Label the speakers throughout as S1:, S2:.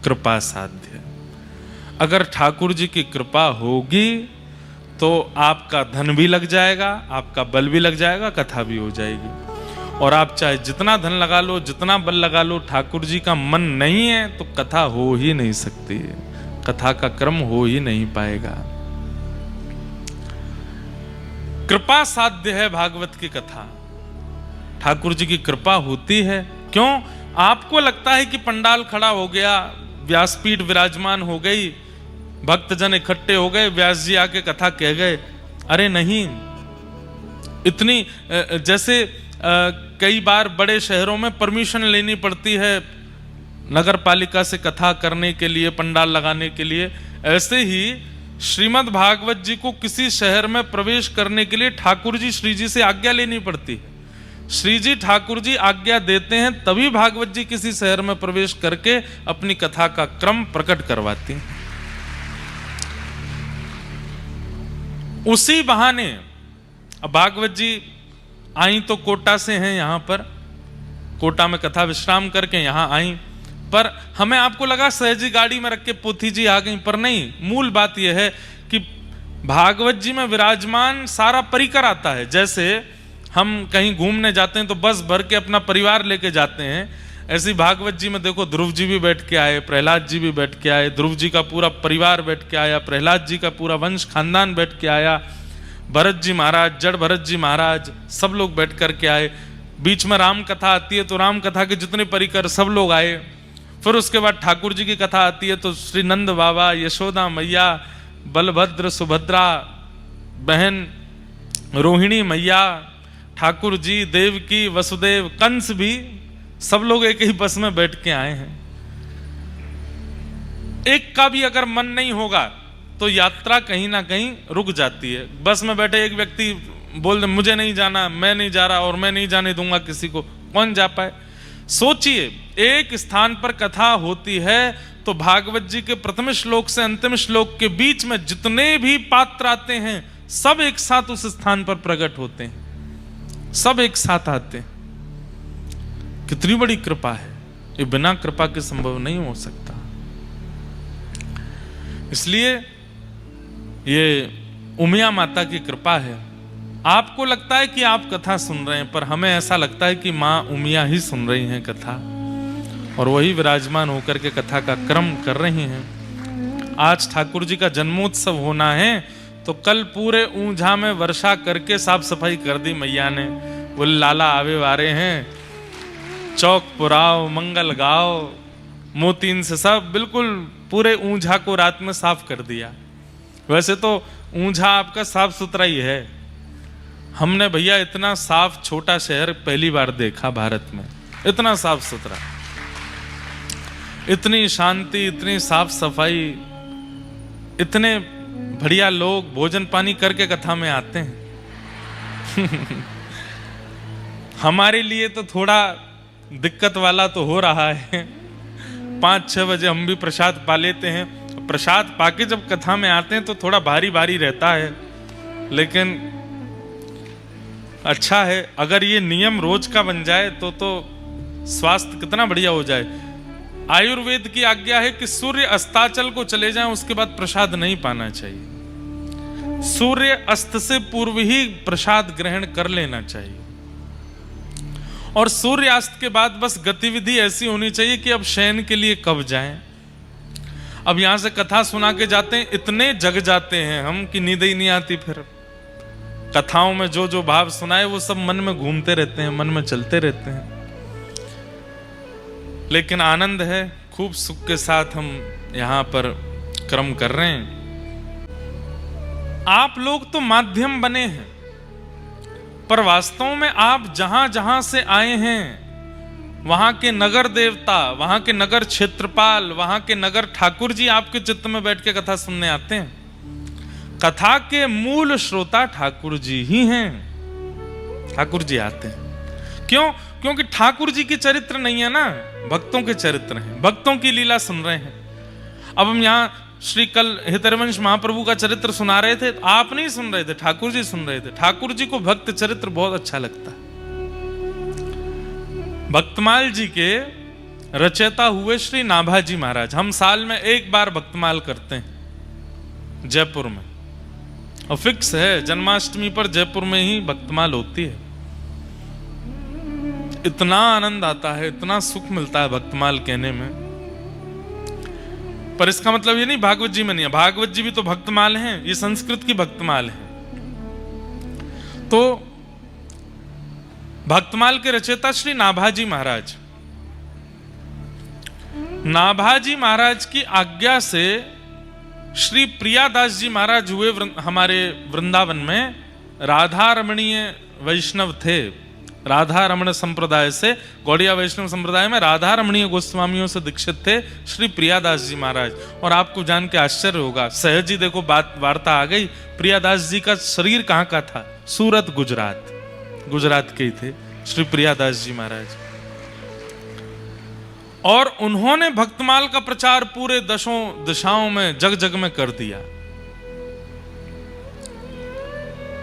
S1: कृपा साध्य। अगर ठाकुर जी की कृपा होगी तो आपका धन भी लग जाएगा, आपका बल भी लग जाएगा, कथा भी हो जाएगी। और आप चाहे जितना धन लगा लो, जितना बल लगा लो, ठाकुर जी का मन नहीं है तो कथा हो ही नहीं सकती है, कथा का क्रम हो ही नहीं पाएगा। कृपा साध्य है भागवत की कथा। ठाकुर जी की कृपा होती है। क्यों? आपको लगता है कि पंडाल खड़ा हो गया, व्यासपीठ विराजमान हो गई, भक्तजन इकट्ठे हो गए, व्यास जी आके कथा कह गए। अरे नहीं, इतनी जैसे कई बार बड़े शहरों में परमिशन लेनी पड़ती है नगर पालिका से कथा करने के लिए, पंडाल लगाने के लिए, ऐसे ही श्रीमद् भागवत जी को किसी शहर में प्रवेश करने के लिए ठाकुर जी श्री जी से आज्ञा लेनी पड़ती है। श्री जी ठाकुर जी आज्ञा देते हैं तभी भागवत जी किसी शहर में प्रवेश करके अपनी कथा का क्रम प्रकट करवाती हैं। उसी बहाने अब भागवत जी आई तो कोटा से हैं, यहां पर कोटा में कथा विश्राम करके यहां आई, पर हमें आपको लगा सहजी गाड़ी में रख के पोथी जी आ गई, पर नहीं। मूल बात यह है कि भागवत जी में विराजमान सारा परिकर आता है। जैसे हम कहीं घूमने जाते हैं तो बस भर के अपना परिवार लेके जाते हैं, ऐसी भागवत जी में देखो ध्रुव जी भी बैठ के आए, प्रहलाद जी भी बैठ के आए, ध्रुव जी का पूरा परिवार बैठ के आया, प्रहलाद जी का पूरा वंश खानदान बैठ के आया, भरत जी महाराज, जड़ भरत जी महाराज, सब लोग बैठ कर के आए। बीच में राम कथा आती है तो राम कथा के जितने परिकर सब लोग आए। फिर उसके बाद ठाकुर जी की कथा आती है तो श्री नंद बाबा, यशोदा मैया, बलभद्र, सुभद्रा बहन, रोहिणी मैया, ठाकुर जी, देवकी, वसुदेव, कंस भी, सब लोग एक ही बस में बैठ के आए हैं। एक का भी अगर मन नहीं होगा तो यात्रा कहीं ना कहीं रुक जाती है। बस में बैठे एक व्यक्ति बोल दे मुझे नहीं जाना, मैं नहीं जा रहा और मैं नहीं जाने दूंगा किसी को, कौन जा पाए? सोचिए, एक स्थान पर कथा होती है तो भागवत जी के प्रथम श्लोक से अंतिम श्लोक के बीच में जितने भी पात्र आते हैं सब एक साथ उस स्थान पर प्रकट होते हैं, सब एक साथ आते हैं। कितनी बड़ी कृपा है, ये बिना कृपा के संभव नहीं हो सकता। इसलिए ये उमिया माता की कृपा है। आपको लगता है कि आप कथा सुन रहे हैं, पर हमें ऐसा लगता है कि मां उमिया ही सुन रही हैं कथा, और वही विराजमान होकर के कथा का क्रम कर रही हैं। आज ठाकुर जी का जन्मोत्सव होना है तो कल पूरे ऊंझा में वर्षा करके साफ सफाई कर दी मैया ने। वो लाला आवे वारे हैं, चौक पुराव, मंगल गाओ, मोतीन से सब बिल्कुल पूरे ऊंझा को रात में साफ कर दिया। वैसे तो ऊंझा आपका साफ सुथरा ही है, हमने भैया इतना साफ छोटा शहर पहली बार देखा भारत में, इतना साफ सुथरा, इतनी शांति, इतनी साफ सफाई, इतने बढ़िया लोग भोजन पानी करके कथा में आते हैं। हमारे लिए तो थोड़ा दिक्कत वाला तो हो रहा है, 5-6 बजे हम भी प्रसाद पा लेते हैं। प्रसाद पाके जब कथा में आते हैं तो थोड़ा भारी भारी रहता है, लेकिन अच्छा है। अगर ये नियम रोज का बन जाए तो स्वास्थ्य कितना बढ़िया हो जाए। आयुर्वेद की आज्ञा है कि सूर्य अस्ताचल को चले जाएं, उसके बाद प्रसाद नहीं पाना चाहिए। सूर्य अस्त से पूर्व ही प्रसाद ग्रहण कर लेना चाहिए, और सूर्यास्त के बाद बस गतिविधि ऐसी होनी चाहिए कि अब शयन के लिए कब जाएं। अब यहां से कथा सुना के जाते हैं, इतने जग जाते हैं हम कि नींद ही नहीं आती। फिर कथाओं में जो जो भाव सुनाए वो सब मन में घूमते रहते हैं, मन में चलते रहते हैं। लेकिन आनंद है, खूब सुख के साथ हम यहां पर क्रम कर रहे हैं। आप लोग तो माध्यम बने हैं, पर वास्तव में आप जहां जहां से आए हैं वहां के नगर देवता, वहां के नगर क्षेत्रपाल, वहां के नगर ठाकुर जी आपके चित्त में बैठ के कथा सुनने आते हैं। कथा के मूल श्रोता ठाकुर जी ही हैं, ठाकुर जी आते हैं। क्यों? क्योंकि ठाकुर जी के चरित्र नहीं है ना, भक्तों के चरित्र हैं, भक्तों की लीला सुन रहे हैं। अब हम यहाँ श्री कल हितरवंश महाप्रभु का चरित्र सुना रहे थे, आप नहीं सुन रहे थे, ठाकुर जी सुन रहे थे। ठाकुर जी को भक्त चरित्र बहुत अच्छा लगता है। भक्तमाल जी के रचयिता हुए श्री नाभाजी महाराज। हम साल में एक बार भक्तमाल करते हैं जयपुर में, और फिक्स है जन्माष्टमी पर जयपुर में ही भक्तमाल होती है। इतना आनंद आता है, इतना सुख मिलता है भक्तमाल कहने में। पर इसका मतलब ये नहीं भागवत जी में नहीं है, भागवत जी भी तो भक्तमाल हैं, ये संस्कृत की भक्तमाल है। तो भक्तमाल के रचयिता श्री नाभाजी महाराज, नाभाजी महाराज की आज्ञा से श्री प्रियादास जी महाराज हुए हमारे वृंदावन में। राधा रमणीय वैष्णव थे, राधा रमण संप्रदाय से, गौड़िया वैष्णव संप्रदाय में राधा रमणीय गोस्वामियों से दीक्षित थे श्री प्रियादास जी महाराज। और आपको जान के आश्चर्य होगा, सहज ही देखो बात वार्ता आ गई, प्रियादास जी का शरीर कहाँ का था? सूरत, गुजरात, गुजरात के ही थे श्री प्रियादास जी महाराज। और उन्होंने भक्तमाल का प्रचार पूरे दशों दिशाओं में, जग जग में कर दिया।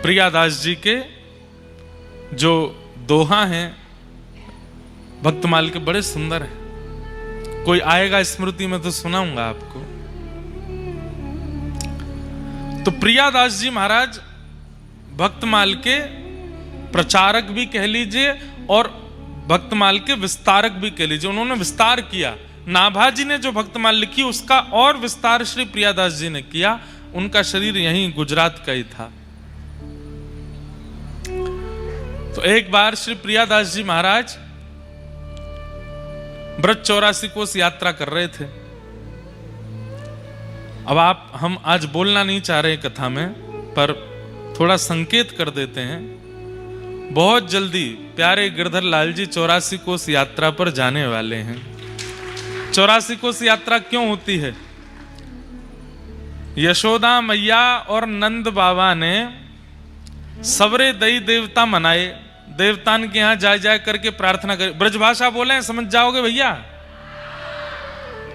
S1: प्रियादास जी के जो दोहा हैं भक्तमाल के बड़े सुंदर हैं, कोई आएगा स्मृति में तो सुनाऊंगा आपको। तो प्रियादास जी महाराज भक्तमाल के प्रचारक भी कह लीजिए और भक्तमाल के विस्तारक भी कह लीजिए। उन्होंने विस्तार किया। नाभाजी ने जो भक्तमाल लिखी उसका और विस्तार श्री प्रियादास जी ने किया। उनका शरीर यहीं गुजरात का ही था। तो एक बार श्री प्रियादास जी महाराज ब्रज 84 कोस यात्रा कर रहे थे। अब हम आज बोलना नहीं चाह रहे कथा में, पर थोड़ा संकेत कर देते हैं। बहुत जल्दी प्यारे गिरधर लाल जी 84 कोस यात्रा पर जाने वाले हैं। 84 कोस यात्रा क्यों होती है? यशोदा मैया और नंद बाबा ने सवरे दई देवता मनाए, देवतान के यहां जा करके प्रार्थना कर। ब्रजभाषा बोले, समझ जाओगे भैया?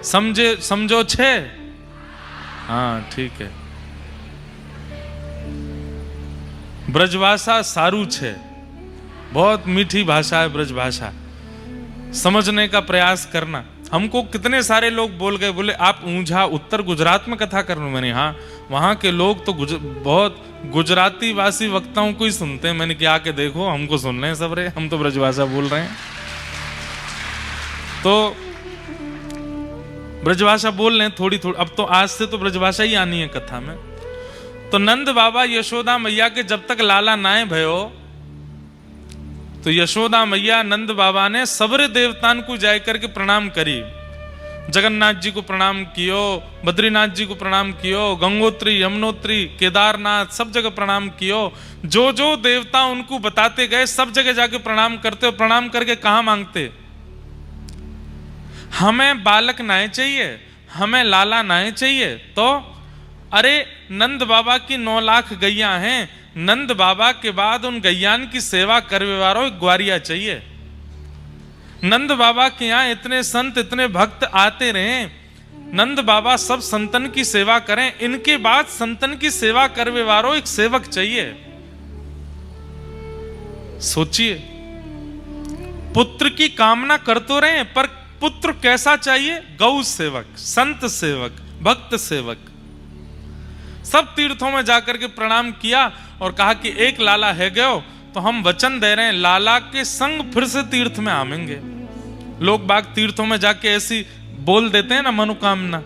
S1: समझो छे? हाँ ठीक है। ब्रजभाषा सारू छे, बहुत मीठी भाषा है ब्रजभाषा, समझने का प्रयास करना। हमको कितने सारे लोग बोल गए, बोले आप ऊंझा उत्तर गुजरात में कथा कर रहे हो। मैंने हाँ, वहां के लोग तो बहुत गुजराती वासी वक्ताओं को ही सुनते हैं। मैंने क्या के देखो, हमको सुन रहे हैं सब रे, हम तो ब्रजभाषा बोल रहे हैं। तो ब्रजभाषा बोल रहे हैं थोड़ी थोड़ी, अब तो आज से तो ब्रजभाषा ही आनी है कथा में। तो नंद बाबा यशोदा मैया के जब तक लाला नाए भयो, तो यशोदा मैया नंद बाबा ने सबरे देवतान को जाय करके प्रणाम करी। जगन्नाथ जी को प्रणाम कियो, बद्रीनाथ जी को प्रणाम कियो, गंगोत्री, यमुनोत्री, केदारनाथ, सब जगह प्रणाम कियो। जो जो देवता उनको बताते गए सब जगह जाके प्रणाम करते। और प्रणाम करके कहाँ मांगते? हमें बालक नाए चाहिए, हमें लाला नाए चाहिए। तो अरे नंद बाबा की 9 लाख गैया हैं, नंद बाबा के बाद उन गैयान की सेवा करने वालों एक ग्वारिया चाहिए। नंद बाबा के यहाँ इतने संत, इतने भक्त आते रहे, नंद बाबा सब संतन की सेवा करें, इनके बाद संतन की सेवा करने वालों एक सेवक चाहिए। सोचिए, पुत्र की कामना कर तो रहे, पर पुत्र कैसा चाहिए? गौ सेवक, संत सेवक, भक्त सेवक। सब तीर्थों में जाकर के प्रणाम किया और कहा कि एक लाला है गयो, तो हम वचन दे रहे हैं लाला के संग फिर से तीर्थ में आवेंगे। लोग बाग तीर्थों में जाके ऐसी बोल देते हैं ना मनोकामना,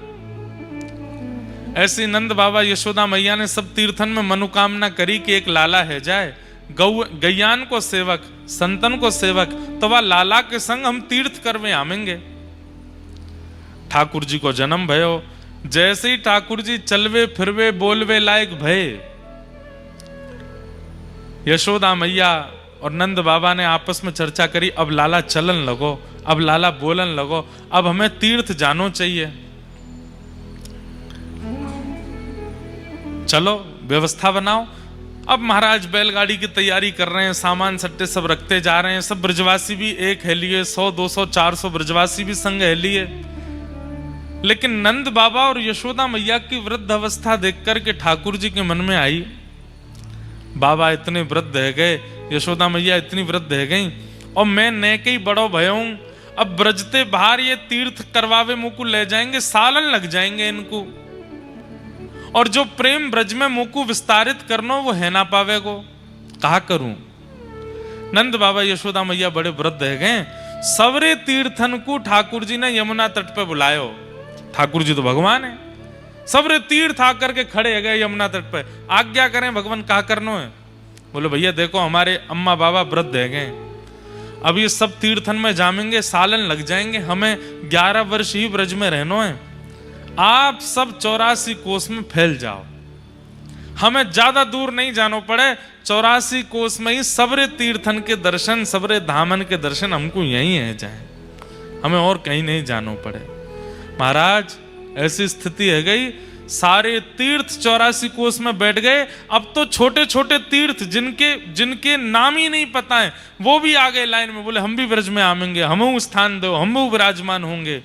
S1: ऐसी नंद बाबा यशोदा मैया ने सब तीर्थन में मनोकामना करी कि एक लाला है जाए, गैयान को सेवक, संतन को सेवक, तो वह लाला के संग हम तीर्थ करवे आवेंगे। ठाकुर जी को जन्म भयो। जैसे ही ठाकुर जी चलवे फिरवे बोलवे लायक भय, यशोदा मैया और नंद बाबा ने आपस में चर्चा करी, अब लाला चलन लगो, अब लाला बोलन लगो, अब हमें तीर्थ जानो चाहिए। चलो व्यवस्था बनाओ। अब महाराज बैलगाड़ी की तैयारी कर रहे हैं, सामान सट्टे सब रखते जा रहे हैं। सब ब्रजवासी भी एक है लिए, 100, 200, 400 ब्रजवासी भी संग है लिए। लेकिन नंद बाबा और यशोदा मैया की वृद्ध अवस्था देख करके ठाकुर जी के मन में आई, बाबा इतने वृद्ध है गए, यशोदा मैया इतनी वृद्ध है गई, और मैं ने के ही बड़ो भयो हूं। अब ब्रजते बाहर ये तीर्थ करवावे मुकु ले जाएंगे, सालन लग जाएंगे इनको। और जो प्रेम ब्रज में मुकु विस्तारित करनो वो है ना पावे को, कहा करूं। नंद बाबा यशोदा मैया बड़े वृद्ध है गए, सवरे तीर्थन को ठाकुर जी ने यमुना तट पे बुलायो। ठाकुर जी तो भगवान है, सवरे तीर्थ आकर के खड़े है गए यमुना तट पे, आज्ञा करें भगवान, कहा करनो है। बोले भैया देखो हमारे अम्मा बाबा वृद्ध है गए, अब ये सब तीर्थन में जामेंगे, सालन लग जाएंगे, हमें 11 वर्ष ही ब्रज में रहना है, आप सब 84 कोस में फैल जाओ, हमें ज्यादा दूर नहीं जाना पड़े, 84 कोस में ही सबरे तीर्थन के दर्शन, सबरे धामन के दर्शन हमको यहीं है जाए, हमें और कहीं नहीं जाना पड़े। महाराज ऐसी स्थिति है गई, सारे तीर्थ 84 कोस में बैठ गए। अब तो छोटे छोटे तीर्थ जिनके नाम ही नहीं पता है वो भी आ गए लाइन में, बोले हम भी ब्रज में आवेंगे, हमें स्थान दो, हम भी विराजमान होंगे।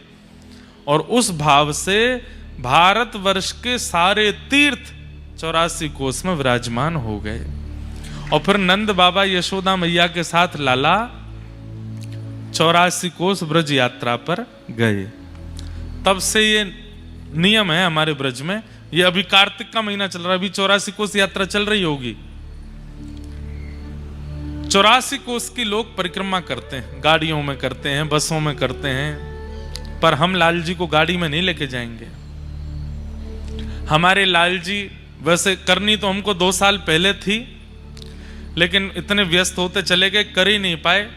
S1: और उस भाव से भारतवर्ष के सारे तीर्थ 84 कोस में विराजमान हो गए। और फिर नंद बाबा यशोदा मैया के साथ लाला 84 कोस ब्रज यात्रा पर गए। तब से ये नियम है हमारे ब्रज में, ये अभी कार्तिक का महीना चल रहा है, अभी 84 कोस यात्रा चल रही होगी। 84 कोस की लोग परिक्रमा करते हैं, गाड़ियों में करते हैं, बसों में करते हैं, पर हम लाल जी को गाड़ी में नहीं लेके जाएंगे। हमारे लाल जी वैसे करनी तो हमको 2 साल पहले थी, लेकिन इतने व्यस्त होते चले गए, कर ही नहीं पाए।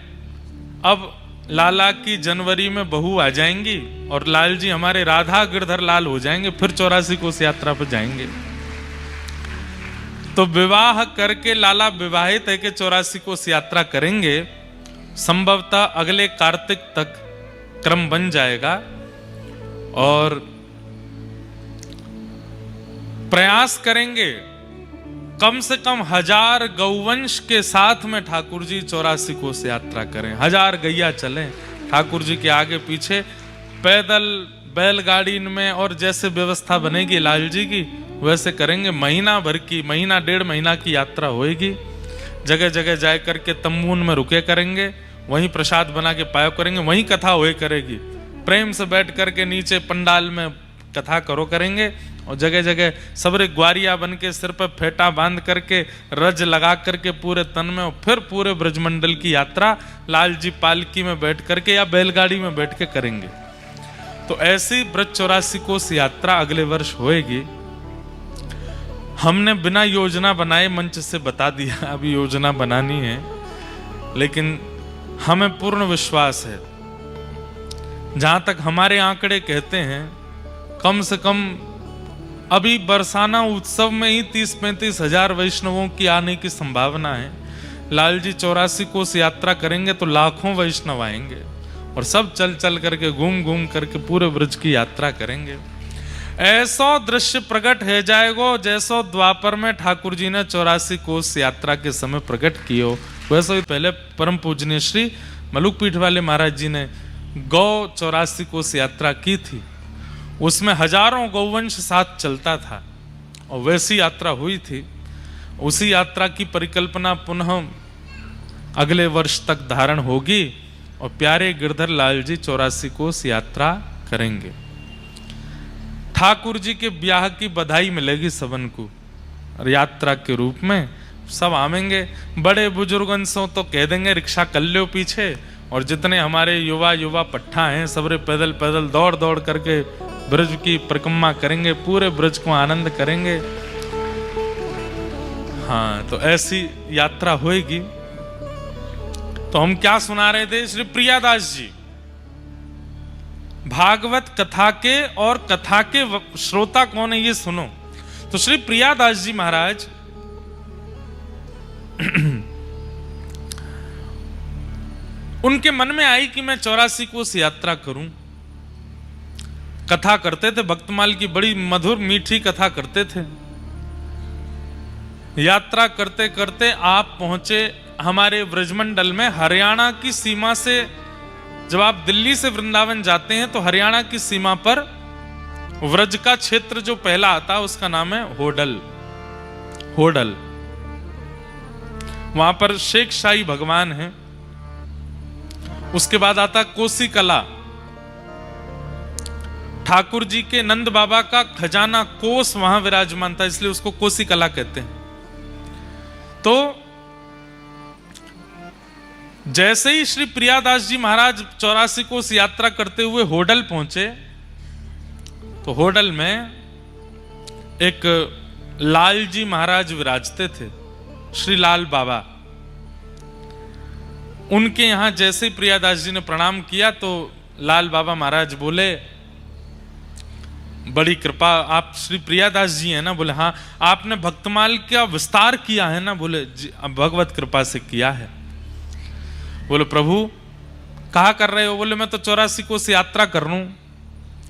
S1: अब लाला की जनवरी में बहू आ जाएंगी और लाल जी हमारे राधा गिरधर लाल हो जाएंगे, फिर 84 कोस यात्रा पर जाएंगे। तो विवाह करके लाला विवाहित है कि 84 कोस यात्रा करेंगे, संभवतः अगले कार्तिक तक क्रम बन जाएगा। और प्रयास करेंगे कम से कम 1000 गौवंश के साथ में ठाकुर जी 84 कोस यात्रा करें, 1000 गैया चलें ठाकुर जी के आगे पीछे, पैदल बैलगाड़ी में, और जैसे व्यवस्था बनेगी लाल जी की वैसे करेंगे। महीना भर की, महीना 1.5 महीना की यात्रा होएगी। जगह जगह जा करके तम्बून में रुके करेंगे, वहीं प्रसाद बना के पायो करेंगे, वहीं कथा होए करेगी। प्रेम से बैठ करके नीचे पंडाल में कथा करो करेंगे। और जगह जगह सबरे ग्वारिया बन के सिर पर फेटा बांध करके रज लगा करके पूरे तन में, और फिर पूरे ब्रजमंडल की यात्रा लाल जी पालकी में बैठ करके या बैलगाड़ी में बैठ के करेंगे। तो ऐसी ब्रज 84 कोस यात्रा अगले वर्ष होएगी। हमने बिना योजना बनाए मंच से बता दिया, अभी योजना बनानी है, लेकिन हमें पूर्ण विश्वास है, जहां तक हमारे आंकड़े कहते हैं, कम से कम अभी बरसाना उत्सव में ही 30-35 हजार वैष्णवों की आने की संभावना है। लाल जी 84 कोस यात्रा करेंगे तो लाखों वैष्णव आएंगे, और सब चल चल करके घूम घूम करके पूरे ब्रज की यात्रा करेंगे। ऐसा दृश्य प्रकट है जाएगो जैसो द्वापर में ठाकुर जी ने 84 कोस यात्रा के समय प्रकट कियो, वैसे ही पहले परम पूजनीय श्री मलुक पीठ वाले महाराज जी ने गौ 84 कोस यात्रा की थी। उसमें हजारों गौवंश साथ चलता था, और वैसी यात्रा हुई थी। उसी यात्रा की परिकल्पना पुनः अगले वर्ष तक धारण होगी, और प्यारे गिरधर लाल जी 84 कोस यात्रा करेंगे। ठाकुर जी के ब्याह की बधाई मिलेगी सबन को, और यात्रा के रूप में सब आवेंगे। बड़े बुजुर्गन सो तो कह देंगे रिक्शा कर लो पीछे, और जितने हमारे युवा पट्ठा हैं सबरे पैदल पैदल दौड़ दौड़ करके ब्रज की परिक्रमा करेंगे, पूरे ब्रज को आनंद करेंगे। हाँ, तो ऐसी यात्रा होएगी। तो हम क्या सुना रहे थे? श्री प्रियादास जी भागवत कथा के, और कथा के श्रोता कौन है ये सुनो। तो श्री प्रियादास जी महाराज उनके मन में आई कि मैं 84 कोस यात्रा करूं। कथा करते थे, भक्तमाल की बड़ी मधुर मीठी कथा करते थे। यात्रा करते करते आप पहुंचे हमारे ब्रजमंडल में, हरियाणा की सीमा से। जब आप दिल्ली से वृंदावन जाते हैं तो हरियाणा की सीमा पर व्रज का क्षेत्र जो पहला आता है उसका नाम है होडल। होडल, वहां पर शेख शाही भगवान है, उसके बाद आता कोसी कला। ठाकुर जी के नंद बाबा का खजाना कोस वहां विराजमान था, इसलिए उसको कोसी कला कहते हैं। तो जैसे ही श्री प्रियादास जी महाराज 84 कोस यात्रा करते हुए होडल पहुंचे, तो होडल में एक लाल जी महाराज विराजते थे, श्री लाल बाबा। उनके यहां जैसे ही प्रियादास जी ने प्रणाम किया तो लाल बाबा महाराज बोले, बड़ी कृपा, आप श्री प्रियादास जी हैं ना? बोले हाँ। आपने भक्तमाल का विस्तार किया है ना? बोले भगवत कृपा से किया है। बोले प्रभु कहा कर रहे हो? बोले मैं तो 84 कोस यात्रा कर रहा हूं।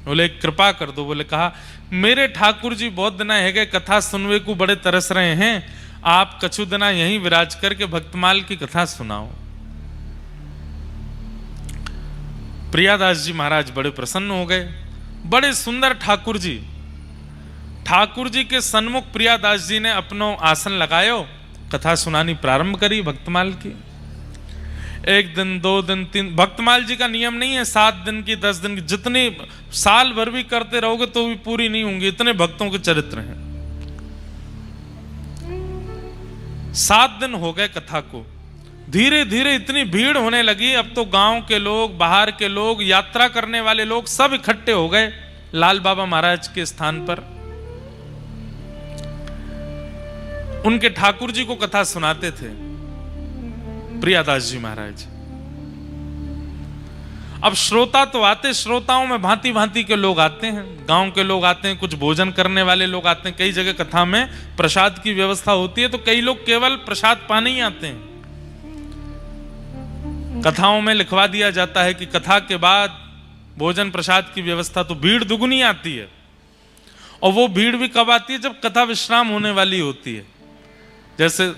S1: बोले कृपा कर दो। बोले कहा, मेरे ठाकुर जी बहुत दिना है गए कथा सुनवे को बड़े तरस रहे हैं, आप कछु दिना यहीं विराज करके भक्तमाल की कथा सुनाओ। प्रियादास जी महाराज बड़े प्रसन्न हो गए। बड़े सुंदर ठाकुर जी के सन्मुख प्रियादास जी ने अपनो आसन लगायो, कथा सुनानी प्रारंभ करी भक्तमाल की। 1 दिन 2 दिन 3, भक्तमाल जी का नियम नहीं है 7 दिन की 10 दिन की, जितनी साल भर भी करते रहोगे तो भी पूरी नहीं होंगी, इतने भक्तों के चरित्र हैं। 7 दिन हो गए कथा को। धीरे धीरे इतनी भीड़ होने लगी, अब तो गांव के लोग, बाहर के लोग, यात्रा करने वाले लोग सब इकट्ठे हो गए लाल बाबा महाराज के स्थान पर। उनके ठाकुर जी को कथा सुनाते थे प्रियादास जी महाराज। अब श्रोता तो आते, श्रोताओं में भांति भांति के लोग आते हैं, गांव के लोग आते हैं, कुछ भोजन करने वाले लोग आते हैं। कई जगह कथा में प्रसाद की व्यवस्था होती है, तो कई लोग केवल प्रसाद पाने ही आते हैं। कथाओं में लिखवा दिया जाता है कि कथा के बाद भोजन प्रसाद की व्यवस्था, तो भीड़ दुगुनी आती है। और वो भीड़ भी कब आती है? जब कथा विश्राम होने वाली होती है। जैसे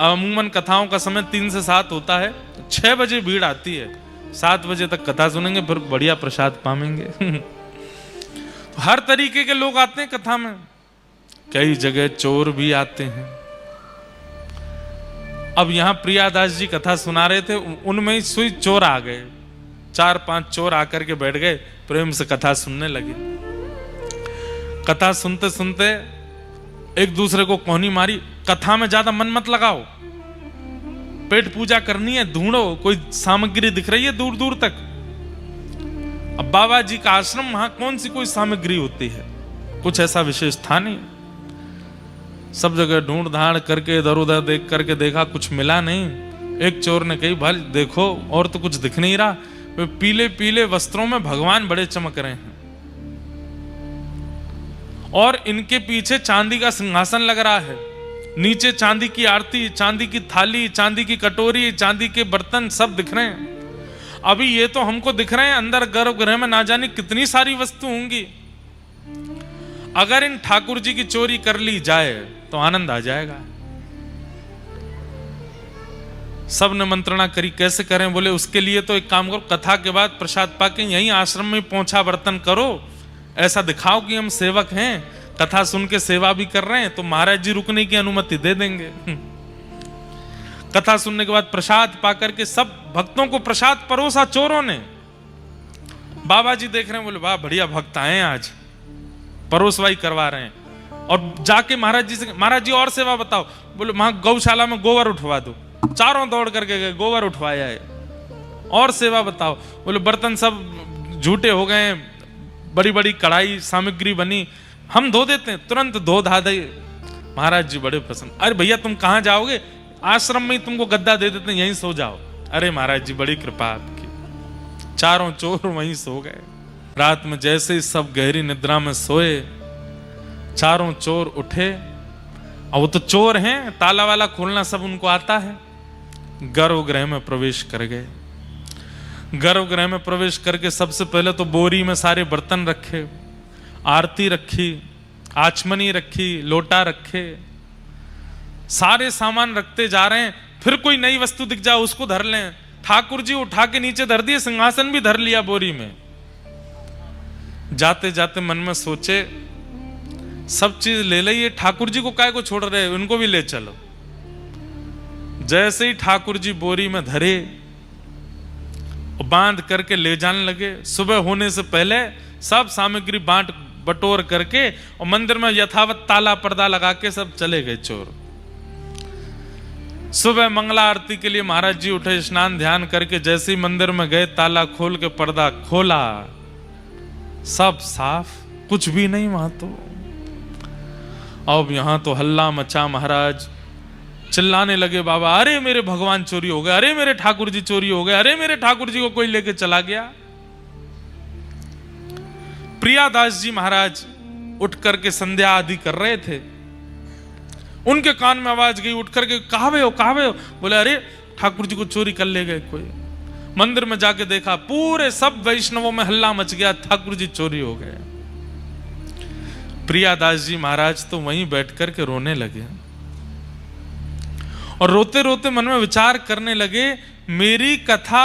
S1: अमूमन कथाओं का समय 3 से 7 होता है, 6 बजे भीड़ आती है, 7 बजे तक कथा सुनेंगे, फिर बढ़िया प्रसाद पाएंगे। हर तरीके के लोग आते हैं कथा में। कई जगह चोर भी आते हैं। अब यहां प्रियादास जी कथा सुना रहे थे, उनमें ही सुई चोर आ गए। 4-5 चोर आकर के बैठ गए, प्रेम से कथा सुनने लगे। कथा सुनते सुनते एक दूसरे को कोहनी मारी, कथा में ज्यादा मन मत लगाओ, पेट पूजा करनी है, ढूंढो कोई सामग्री दिख रही है दूर दूर तक। अब बाबा जी का आश्रम, वहां कौन सी कोई सामग्री होती है? कुछ ऐसा विशेष था नहीं। सब जगह ढूंढ धाड़ करके इधर उधर देख करके देखा, कुछ मिला नहीं। एक चोर ने कही, भाई देखो और तो कुछ दिख नहीं रहा, वे पीले पीले वस्त्रों में भगवान बड़े चमक रहे हैं, और इनके पीछे चांदी का सिंहासन लग रहा है, नीचे चांदी की आरती, चांदी की थाली, चांदी की कटोरी, चांदी के बर्तन सब दिख रहे हैं। अभी ये तो हमको दिख रहे हैं, अंदर गर्भगृह में ना जाने कितनी सारी वस्तु होंगी। अगर इन ठाकुर जी की चोरी कर ली जाए तो आनंद आ जाएगा। सब ने मंत्रणा करी, कैसे करें? बोले उसके लिए तो एक काम करो, कथा के बाद प्रसाद पाके यहीं आश्रम में पहुंचा बर्तन करो, ऐसा दिखाओ कि हम सेवक हैं, कथा सुन के सेवा भी कर रहे हैं, तो महाराज जी रुकने की अनुमति दे देंगे। कथा सुनने के बाद प्रसाद पाकर के सब भक्तों को प्रसाद परोसा चोरों ने। बाबा जी देख रहे हैं, बोले वाह बढ़िया भक्त आए आज, परोसवाई करवा रहे हैं। और जाके महाराज जी से, महाराज जी और सेवा बताओ। बोले वहां गौशाला में गोबर उठवा दो। चारों दौड़ करके गए, गोबर उठवाया है। और सेवा बताओ। बोले बर्तन सब झूठे हो गए, बड़ी बड़ी कढ़ाई सामग्री बनी, हम धो देते हैं, तुरंत धो धा दे। महाराज जी बड़े प्रसन्न। अरे भैया तुम कहां जाओगे? आश्रम में ही तुमको गद्दा दे देते हैं, यहीं सो जाओ। अरे महाराज जी बड़ी कृपा आपकी। चारों चोर वहीं सो गए। रात में जैसे ही सब गहरी निद्रा में सोए, चारों चोर उठे। और वो तो चोर हैं, ताला वाला खोलना सब उनको आता है। गर्भगृह में प्रवेश कर गए। गर्भगृह में प्रवेश करके सबसे पहले तो बोरी में सारे बर्तन रखे, आरती रखी, आचमनी रखी, लोटा रखे, सारे सामान रखते जा रहे हैं। फिर कोई नई वस्तु दिख जाए उसको धर लें। ठाकुर जी उठा के नीचे धर दिए, सिंहासन भी धर लिया बोरी में। जाते जाते मन में सोचे, सब चीज ले लिए, ठाकुर जी को काय को छोड़ रहे, उनको भी ले चलो। जैसे ही ठाकुर जी बोरी में धरे, बांध करके ले जाने लगे। सुबह होने से पहले सब सामग्री बांट बटोर करके और मंदिर में यथावत ताला पर्दा लगा के सब चले गए चोर। सुबह मंगला आरती के लिए महाराज जी उठे, स्नान ध्यान करके जैसे ही मंदिर में गए, ताला खोल के पर्दा खोला, सब साफ, कुछ भी नहीं वहां तो। अब यहां तो हल्ला मचा, महाराज चिल्लाने लगे, बाबा अरे मेरे भगवान चोरी हो गए, अरे मेरे ठाकुर जी चोरी हो गए, अरे मेरे ठाकुर जी को कोई लेके चला गया। प्रियादास जी महाराज उठ करके संध्या आदि कर रहे थे, उनके कान में आवाज गई, उठ करके कहावे हो कहावे हो। बोले अरे ठाकुर जी को चोरी कर ले गए कोई। मंदिर में जाके देखा, पूरे सब वैष्णवों में हल्ला मच गया, ठाकुर जी चोरी हो गए। प्रियादास जी महाराज तो वहीं बैठ करके रोने लगे और रोते रोते मन में विचार करने लगे, मेरी कथा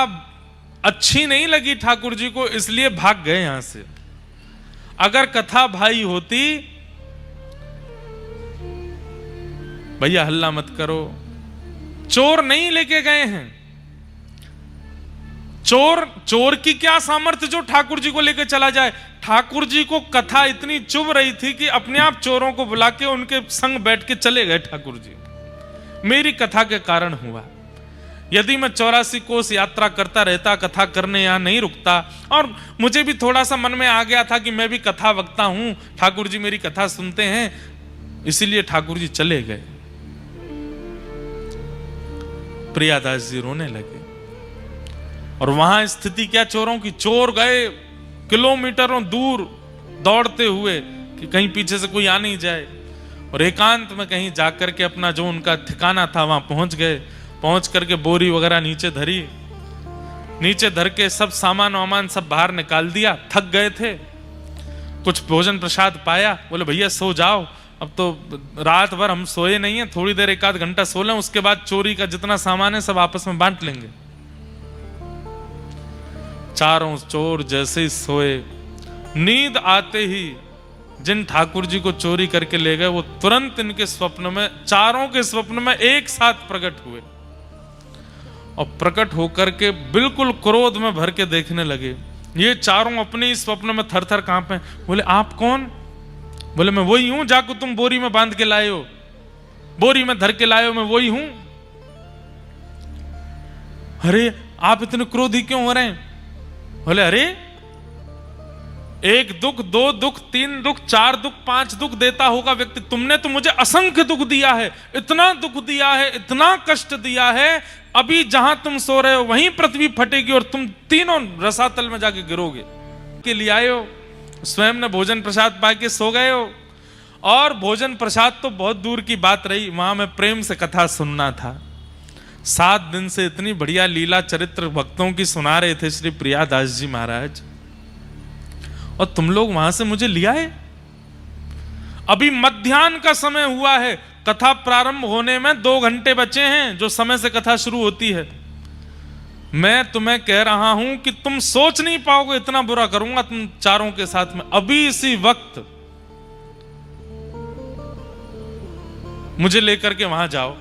S1: अच्छी नहीं लगी ठाकुर जी को, इसलिए भाग गए यहां से। अगर कथा भाई होती, भैया हल्ला मत करो, चोर नहीं लेके गए हैं। चोर की क्या सामर्थ्य जो ठाकुर जी को लेकर चला जाए। ठाकुर जी को कथा इतनी चुभ रही थी कि अपने आप चोरों को बुला के उनके संग बैठ के चले गए ठाकुर जी। मेरी कथा के कारण हुआ। यदि मैं 84 कोस यात्रा करता रहता, कथा करने यहां नहीं रुकता, और मुझे भी थोड़ा सा मन में आ गया था कि मैं भी कथा वक्ता हूं, ठाकुर जी मेरी कथा सुनते हैं, इसीलिए ठाकुर जी चले गए। प्रियादास जी रोने लगे। और वहां स्थिति क्या चोरों की, चोर गए किलोमीटरों दूर दौड़ते हुए कि कहीं पीछे से कोई आ नहीं जाए, और एकांत में कहीं जाकर के अपना जो उनका ठिकाना था वहां पहुंच गए। पहुंच करके बोरी वगैरह नीचे धरी, नीचे धर के सब सामान वामान सब बाहर निकाल दिया। थक गए थे, कुछ भोजन प्रसाद पाया, बोले भैया सो जाओ, अब तो रात भर हम सोए नहीं है, थोड़ी देर 1 आध घंटा सो लें, उसके बाद चोरी का जितना सामान है सब आपस में बांट लेंगे। चारों चोर जैसे ही सोए, नींद आते ही जिन ठाकुर जी को चोरी करके ले गए वो तुरंत इनके स्वप्न में, चारों के स्वप्न में एक साथ प्रकट हुए, और प्रकट होकर के बिल्कुल क्रोध में भर के देखने लगे। ये चारों अपने ही स्वप्न में थर थर कांपे। बोले आप कौन? बोले मैं वही हूं जाको तुम बोरी में बांध के लाए हो, बोरी में धर के लाए हो, मैं वही हूं। अरे आप इतने क्रोधी क्यों हो रहे हैं? बोले अरे 1 दुख 2 दुख 3 दुख 4 दुख 5 दुख देता होगा व्यक्ति, तुमने तो मुझे असंख्य दुख दिया है, इतना दुख दिया है, इतना कष्ट दिया है, अभी जहां तुम सो रहे हो वहीं पृथ्वी फटेगी और तुम तीनों रसातल में जाके गिरोगे। के लिए आए हो, स्वयं ने भोजन प्रसाद पाके सो गए हो, और भोजन प्रसाद तो बहुत दूर की बात रही, वहां में प्रेम से कथा सुनना था। 7 दिन से इतनी बढ़िया लीला चरित्र भक्तों की सुना रहे थे श्री प्रियादास जी महाराज, और तुम लोग वहां से मुझे लिया है। अभी मध्याह्न का समय हुआ है, कथा प्रारंभ होने में 2 घंटे बचे हैं, जो समय से कथा शुरू होती है। मैं तुम्हें कह रहा हूं कि तुम सोच नहीं पाओगे इतना बुरा करूंगा तुम चारों के साथ में। अभी इसी वक्त मुझे लेकर के वहां जाओ।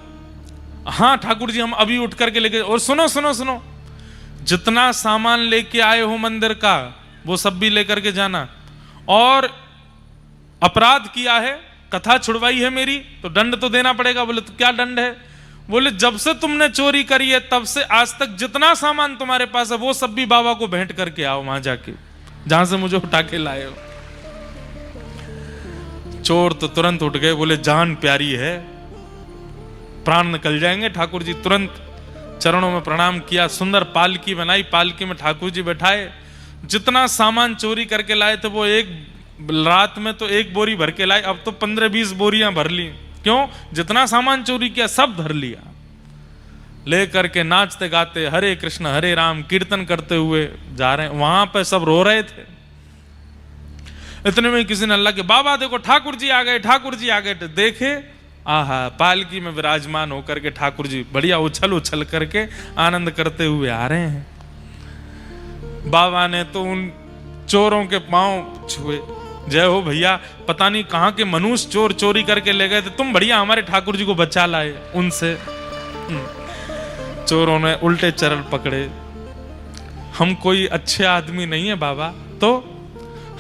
S1: हाँ ठाकुर जी हम अभी उठ करके लेके, और सुनो सुनो सुनो, जितना सामान लेके आए हो मंदिर का वो सब भी लेकर के जाना, और अपराध किया है, कथा छुड़वाई है मेरी, तो दंड तो देना पड़ेगा। बोले तो क्या दंड है? बोले जब से तुमने चोरी करी है तब से आज तक जितना सामान तुम्हारे पास है वो सब भी बाबा को भेंट करके आओ वहां जाके, जहां से मुझे उठा के लाए हो। चोर तो तुरंत उठ गए, बोले जान प्यारी है, प्राण निकल जाएंगे। ठाकुर जी तुरंत चरणों में प्रणाम किया, सुंदर पालकी बनाई, पालकी में ठाकुर जी बैठाए। जितना सामान चोरी करके लाए थे वो एक रात में तो 1 बोरी भर के लाए, अब तो 15-20 बोरियां भर ली। क्यों? जितना सामान चोरी किया सब धर लिया। ले करके नाचते गाते हरे कृष्ण हरे राम कीर्तन करते हुए जा रहे हैं। वहां पे सब रो रहे थे। इतने में किसी ने अल्लाह के बाबा देखो ठाकुर जी आ गए, ठाकुर जी आ गए। तो देखे आहा पालकी में विराजमान होकर के ठाकुर जी बढ़िया उछल उछल करके आनंद करते हुए आ रहे हैं। बाबा ने तो उन चोरों के पांव छुए, जय हो भैया, पता नहीं कहां के मनुष्य चोर चोरी करके ले गए थे, तुम बढ़िया हमारे ठाकुर जी को बचा लाए उनसे। चोरों ने उल्टे चरण पकड़े, हम कोई अच्छे आदमी नहीं है बाबा, तो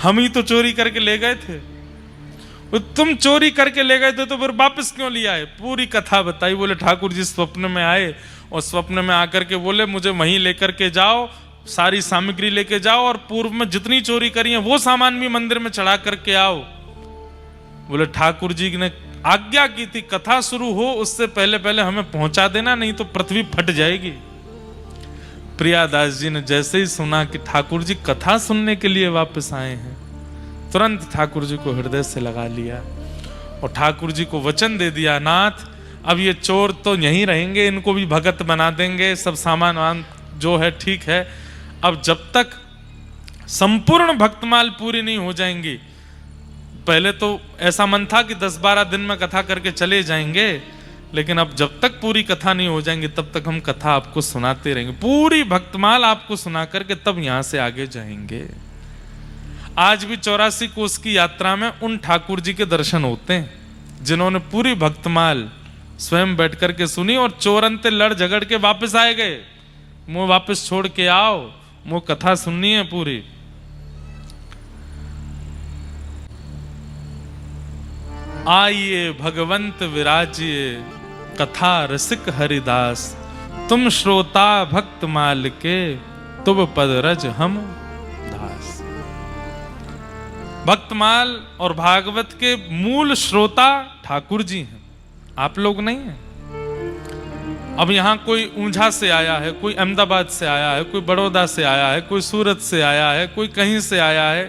S1: हम ही तो चोरी करके ले गए थे। तुम चोरी करके ले गए थे तो फिर वापस क्यों लिया है? पूरी कथा बताई। बोले ठाकुर जी स्वप्न में आए और स्वप्न में आकर के बोले मुझे वहीं लेकर के जाओ, सारी सामग्री लेके जाओ और पूर्व में जितनी चोरी करी है वो सामान भी मंदिर में चढ़ा करके आओ। बोले ठाकुर जी ने आज्ञा की थी कथा शुरू हो उससे पहले पहले हमें पहुंचा देना, नहीं तो पृथ्वी फट जाएगी। प्रियादास जी ने जैसे ही सुना कि ठाकुर जी कथा सुनने के लिए वापस आए हैं, तुरंत ठाकुर जी को हृदय से लगा लिया और ठाकुर जी को वचन दे दिया, नाथ अब ये चोर तो यहीं रहेंगे, इनको भी भगत बना देंगे, सब सामान जो है ठीक है। अब जब तक संपूर्ण भक्तमाल पूरी नहीं हो जाएंगी, पहले तो ऐसा मन था कि 10-12 दिन में कथा करके चले जाएंगे, लेकिन अब जब तक पूरी कथा नहीं हो जाएंगी तब तक हम कथा आपको सुनाते रहेंगे, पूरी भक्तमाल आपको सुना करके तब यहां से आगे जाएंगे। आज भी 84 कोस की यात्रा में उन ठाकुर जी के दर्शन होते हैं जिन्होंने पूरी भक्तमाल स्वयं बैठ करके सुनी और चोरंते लड़ झगड़ के वापस आए गए। मुंह वापस छोड़ के आओ, मुंह कथा सुननी है पूरी। आइए भगवंत विराजिए कथा रसिक हरिदास, तुम श्रोता भक्त माल के तुम पद रज हम दास। भक्तमाल और भागवत के मूल श्रोता ठाकुर जी हैं, आप लोग नहीं हैं। अब यहां कोई ऊंझा से आया है, कोई अहमदाबाद से आया है, कोई बड़ौदा से आया है, कोई सूरत से आया है, कोई कहीं से आया है,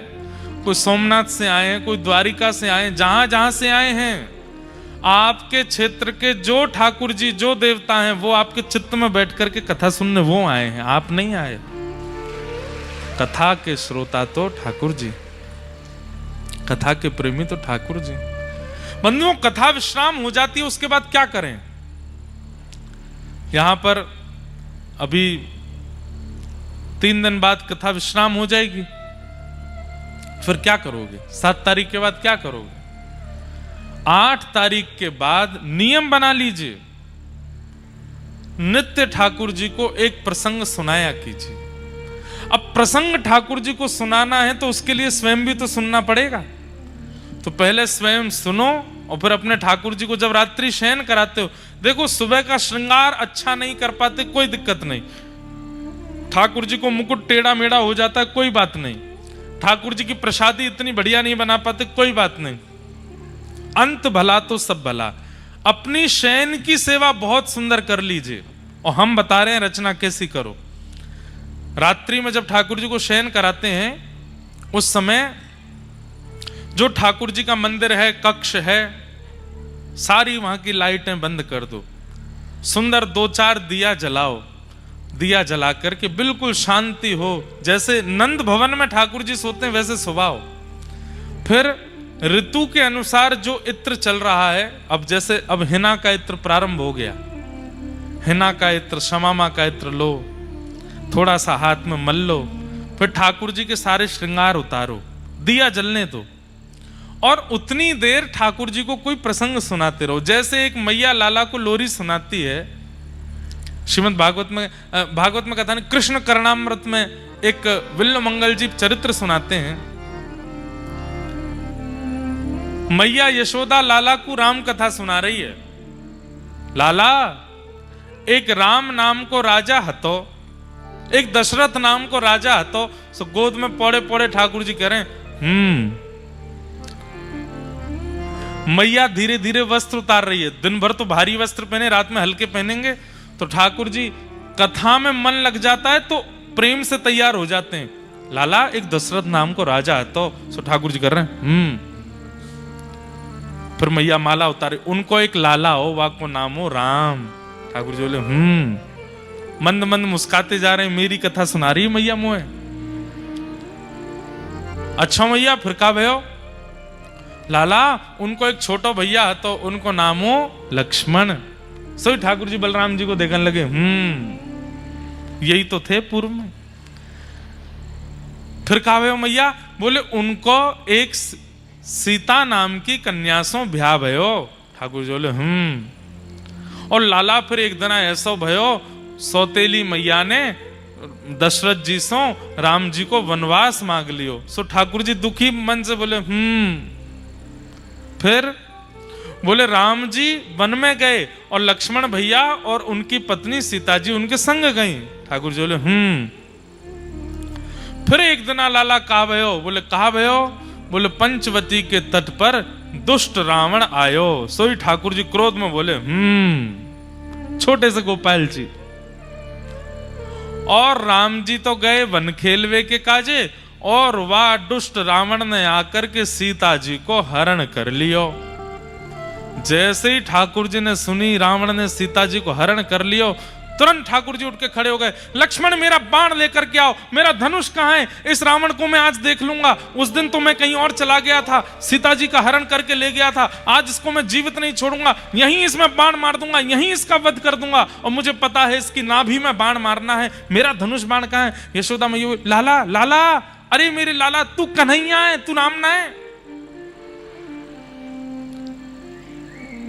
S1: कोई सोमनाथ से आए हैं, कोई द्वारिका से आए हैं, जहां जहां से आए हैं, आपके क्षेत्र के जो ठाकुर जी जो देवता हैं वो आपके चित्त में बैठ करके कथा सुनने वो आए हैं, आप नहीं आए। कथा के श्रोता तो ठाकुर जी, कथा के प्रेमी तो ठाकुर जी। बंधुओं, कथा विश्राम हो जाती है, उसके बाद क्या करें? यहां पर अभी 3 दिन बाद कथा विश्राम हो जाएगी, फिर क्या करोगे? 7 तारीख के बाद क्या करोगे? 8 तारीख के बाद नियम बना लीजिए, नित्य ठाकुर जी को एक प्रसंग सुनाया कीजिए। अब प्रसंग ठाकुर जी को सुनाना है तो उसके लिए स्वयं भी तो सुनना पड़ेगा। तो पहले स्वयं सुनो और फिर अपने ठाकुर जी को जब रात्रि शयन कराते हो, देखो सुबह का श्रृंगार अच्छा नहीं कर पाते, कोई दिक्कत नहीं। ठाकुर जी को मुकुट टेढ़ा मेढ़ा हो जाता है, कोई बात नहीं। ठाकुर जी की प्रसादी इतनी बढ़िया नहीं बना पाते, कोई बात नहीं। अंत भला तो सब भला। अपनी शयन की सेवा बहुत सुंदर कर लीजिए और हम बता रहे हैं रचना कैसी करो। रात्रि में जब ठाकुर जी को शयन कराते हैं उस समय जो ठाकुर जी का मंदिर है, कक्ष है, सारी वहां की लाइटें बंद कर दो, सुंदर 2-4 दिया जलाओ। दिया जला करके बिल्कुल शांति हो, जैसे नंद भवन में ठाकुर जी सोते हैं वैसे सुभाओ। फिर ऋतु के अनुसार जो इत्र चल रहा है, अब जैसे अब हिना का इत्र प्रारंभ हो गया, हिना का इत्र, शमामा का इत्र लो, थोड़ा सा हाथ में मल लो, फिर ठाकुर जी के सारे श्रृंगार उतारो, दिया जलने दो और उतनी देर ठाकुर जी को कोई प्रसंग सुनाते रहो। जैसे एक मैया लाला को लोरी सुनाती है, श्रीमद् भागवत में कथा नहीं, कृष्ण करणामृत में एक विल्ल मंगल जी चरित्र सुनाते हैं। मैया यशोदा लाला को राम कथा सुना रही है। लाला, एक राम नाम को राजा हतो, एक दशरथ नाम को राजा हतो। सो गोद में पौड़े पौड़े ठाकुर जी कह रहे हैं मैया धीरे धीरे वस्त्र उतार रही है। दिन भर तो भारी वस्त्र पहने, रात में हल्के पहनेंगे तो ठाकुर जी कथा में मन लग जाता है तो प्रेम से तैयार हो जाते हैं। लाला, एक दशरथ नाम को राजा है तो सो ठाकुर जी कर रहे हैं फिर मैया माला उतारे, उनको एक लाला हो, वाको नाम हो राम। ठाकुर जी बोले मंद मंद मुस्काते जा रहे हैं, मेरी कथा सुना रही है मैया मोए। अच्छा मैया, फिर का भयो? लाला, उनको एक छोटा भैया है तो उनको नाम हो लक्ष्मण। सभी ठाकुर जी बलराम जी को देखने लगे, यही तो थे पूर्व में। फिर कहा भयो मैया? बोले उनको एक सीता नाम की कन्या सो ब्याह भयो। ठाकुर जी बोले और लाला, फिर एक दिन ऐसा भयो, सौतेली मैया ने दशरथ जी सो राम जी को वनवास मांग लियो। सो ठाकुर जी दुखी मन से बोले फिर बोले राम जी वन में गए और लक्ष्मण भैया और उनकी पत्नी सीता जी उनके संग गई। ठाकुर जी बोले फिर एक दिन लाला कहा भयो? बोले कहा भयो? बोले पंचवती के तट पर दुष्ट रावण आयो। सोई ठाकुर जी क्रोध में बोले छोटे से गोपाल जी। और राम जी तो गए वन खेलवे के काजे और वह दुष्ट रावण ने आकर के सीता जी को हरण कर लियो। जैसे ही ठाकुर जी ने सुनी रावण ने सीता जी को हरण कर लियो, तुरंत ठाकुर जी उठ के खड़े हो गए। लक्ष्मण मेरा बाण लेकर के आओ, मेरा धनुष कहाँ है? इस रावण को मैं आज देख लूंगा। उस दिन तो मैं कहीं और चला गया था, सीता जी का हरण करके ले गया था। आज इसको मैं जीवित नहीं छोड़ूंगा, यहीं इसमें बाण मार दूंगा, यहीं इसका वध कर दूंगा। और मुझे पता है इसकी नाभि में बाण मारना है। मेरा धनुष बाण कहाँ है? यशोदा मैया लाला लाला, अरे मेरे लाला तू कन्हैया है, तू राम ना है।